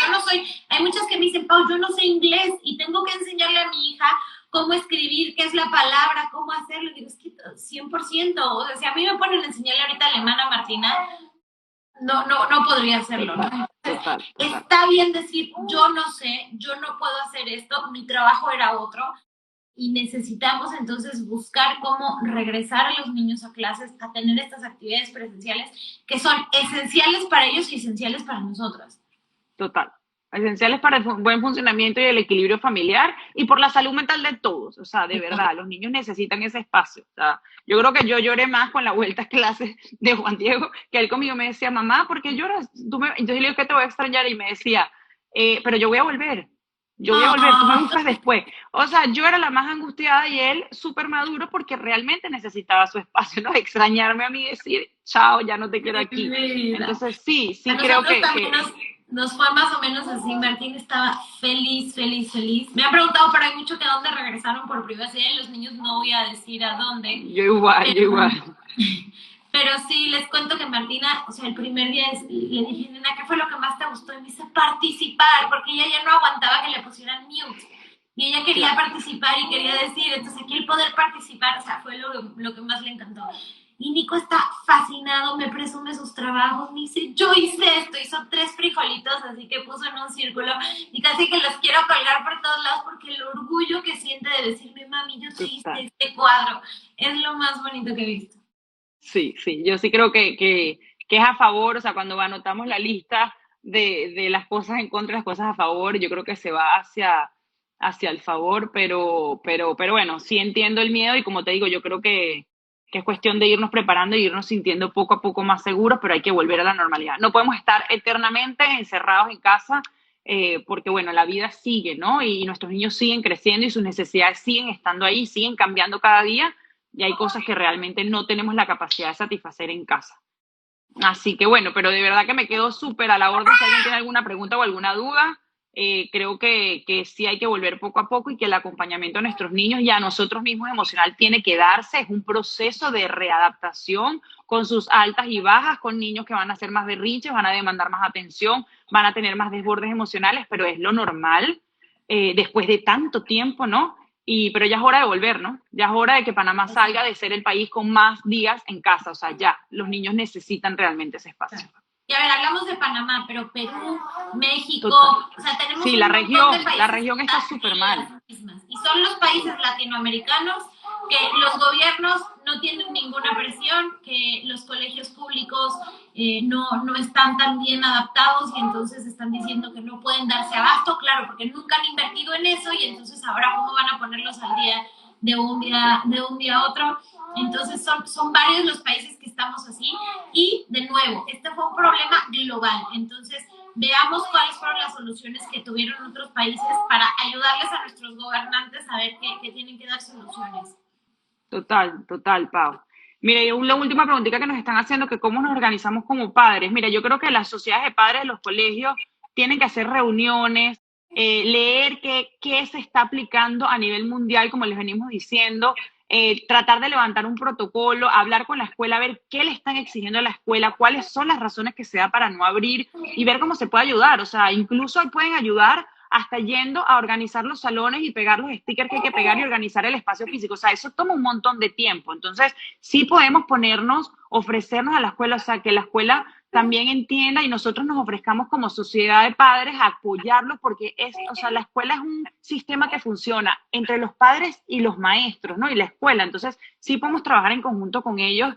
hay muchas que me dicen, Pau, yo no sé inglés y tengo que enseñarle a mi hija cómo escribir, qué es la palabra, cómo hacerlo. Y digo, es que 100%, o sea, si a mí me ponen a enseñarle ahorita alemán a Martina, no podría hacerlo, ¿no? Total. Está bien decir, yo no sé, yo no puedo hacer esto, mi trabajo era otro, y necesitamos entonces buscar cómo regresar a los niños a clases, a tener estas actividades presenciales que son esenciales para ellos y esenciales para nosotras. Total. esenciales para el buen funcionamiento y el equilibrio familiar y por la salud mental de todos. O sea, de verdad, los niños necesitan ese espacio. O sea, yo creo que yo lloré más con la vuelta a clases de Juan Diego que él conmigo me decía, mamá, ¿por qué lloras? Entonces le digo que te voy a extrañar y me decía, pero yo voy a volver. Yo voy a volver, tú me buscas después. O sea, yo era la más angustiada y él súper maduro porque realmente necesitaba su espacio, ¿no? Extrañarme a mí y decir, chao, ya no te quiero aquí. Entonces, sí, sí A creo nosotros que, también nos fue más o menos así. Martín estaba feliz, feliz, feliz. Me han preguntado, pero hay mucho que a dónde regresaron por privacidad y los niños no voy a decir a dónde. yo igual. Pero sí, les cuento que Martina, o sea, el primer día le dije, nena, ¿qué fue lo que más te gustó? Y me dice, participar, porque ella ya no aguantaba que le pusieran mute. Y ella quería participar y quería decir, entonces aquí el poder participar, o sea, fue lo que más le encantó. Y Nico está fascinado, me presume sus trabajos, me dice, yo hice esto, hizo 3 frijolitos, así que puso en un círculo y casi que los quiero colgar por todos lados porque el orgullo que siente de decirme, mami, yo te hice este cuadro, es lo más bonito que he visto. Sí, sí, yo sí creo que es a favor, o sea, cuando anotamos la lista de las cosas en contra y las cosas a favor, yo creo que se va hacia el favor, pero bueno, sí entiendo el miedo y como te digo, yo creo que es cuestión de irnos preparando y irnos sintiendo poco a poco más seguros, pero hay que volver a la normalidad. No podemos estar eternamente encerrados en casa, porque bueno, la vida sigue, ¿no? Y nuestros niños siguen creciendo y sus necesidades siguen estando ahí, siguen cambiando cada día y hay cosas que realmente no tenemos la capacidad de satisfacer en casa. Así que bueno, pero de verdad que me quedo súper a la orden. Si alguien tiene alguna pregunta o alguna duda, creo que sí hay que volver poco a poco y que el acompañamiento a nuestros niños y a nosotros mismos emocional tiene que darse. Es un proceso de readaptación con sus altas y bajas, con niños que van a ser más berrinches, van a demandar más atención, van a tener más desbordes emocionales, pero es lo normal después de tanto tiempo, ¿no? Pero ya es hora de volver, ¿no? Ya es hora de que Panamá salga de ser el país con más días en casa. O sea, ya, los niños necesitan realmente ese espacio. Y a ver, hablamos de Panamá, pero Perú, México, total. O sea, tenemos sí, un la montón de países región está súper mal. Y son los países latinoamericanos que los gobiernos no tienen ninguna presión, que los colegios públicos no están tan bien adaptados y entonces están diciendo que no pueden darse abasto, claro, porque nunca han invertido en eso y entonces ahora cómo van a ponerlos al día de un día a otro. Entonces son varios los países que estamos así y de nuevo, este fue un problema global. Entonces veamos cuáles fueron las soluciones que tuvieron otros países para ayudarles a nuestros gobernantes a ver que tienen que dar soluciones. Total, Pau. Mira, y la última preguntita que nos están haciendo, que cómo nos organizamos como padres. Mira, yo creo que las sociedades de padres de los colegios tienen que hacer reuniones, leer qué se está aplicando a nivel mundial, como les venimos diciendo, tratar de levantar un protocolo, hablar con la escuela, ver qué le están exigiendo a la escuela, cuáles son las razones que se da para no abrir y ver cómo se puede ayudar. O sea, incluso pueden ayudar hasta yendo a organizar los salones y pegar los stickers que hay que pegar y organizar el espacio físico. O sea, eso toma un montón de tiempo. Entonces, sí podemos ofrecernos a la escuela, o sea, que la escuela también entienda y nosotros nos ofrezcamos como sociedad de padres a apoyarlos porque o sea, la escuela es un sistema que funciona entre los padres y los maestros, ¿no? Y la escuela. Entonces, sí podemos trabajar en conjunto con ellos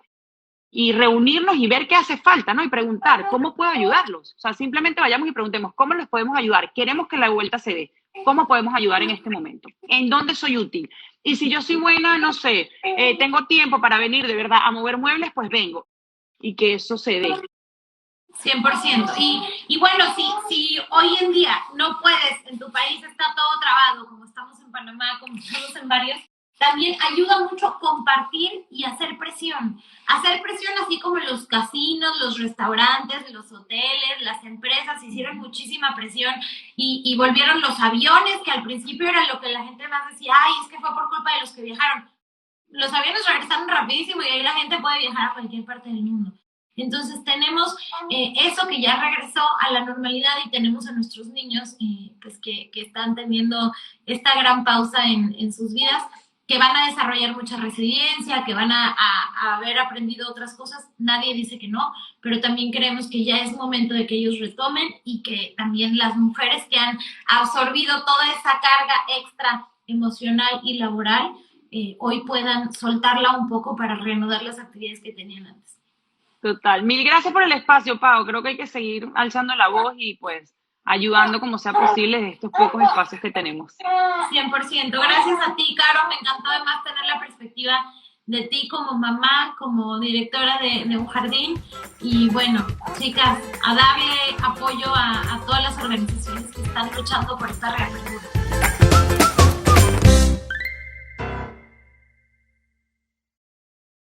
y reunirnos y ver qué hace falta, ¿no? Y preguntar, ¿cómo puedo ayudarlos? O sea, simplemente vayamos y preguntemos, ¿cómo les podemos ayudar? Queremos que la vuelta se dé. ¿Cómo podemos ayudar en este momento? ¿En dónde soy útil? Y si yo soy buena, no sé, tengo tiempo para venir de verdad a mover muebles, pues vengo. Y que eso se dé. 100%. Y bueno, si hoy en día no puedes, en tu país está todo trabado, como estamos en Panamá, como estamos en varios, también ayuda mucho compartir y hacer presión. Hacer presión así como los casinos, los restaurantes, los hoteles, las empresas hicieron muchísima presión y volvieron los aviones, que al principio era lo que la gente más decía, ay, es que fue por culpa de los que viajaron. Los aviones regresaron rapidísimo y ahí la gente puede viajar a cualquier parte del mundo. Entonces tenemos eso que ya regresó a la normalidad y tenemos a nuestros niños pues que están teniendo esta gran pausa en sus vidas, que van a desarrollar mucha resiliencia, que van a haber aprendido otras cosas. Nadie dice que no, pero también creemos que ya es momento de que ellos retomen y que también las mujeres que han absorbido toda esa carga extra emocional y laboral hoy puedan soltarla un poco para reanudar las actividades que tenían antes. Total. Mil gracias por el espacio, Pau. Creo que hay que seguir alzando la voz y pues ayudando como sea posible desde estos pocos espacios que tenemos. 100%. Gracias a ti, Caro. Me encantó además tener la perspectiva de ti como mamá, como directora de un jardín. Y bueno, chicas, a darle apoyo a todas las organizaciones que están luchando por esta reapertura.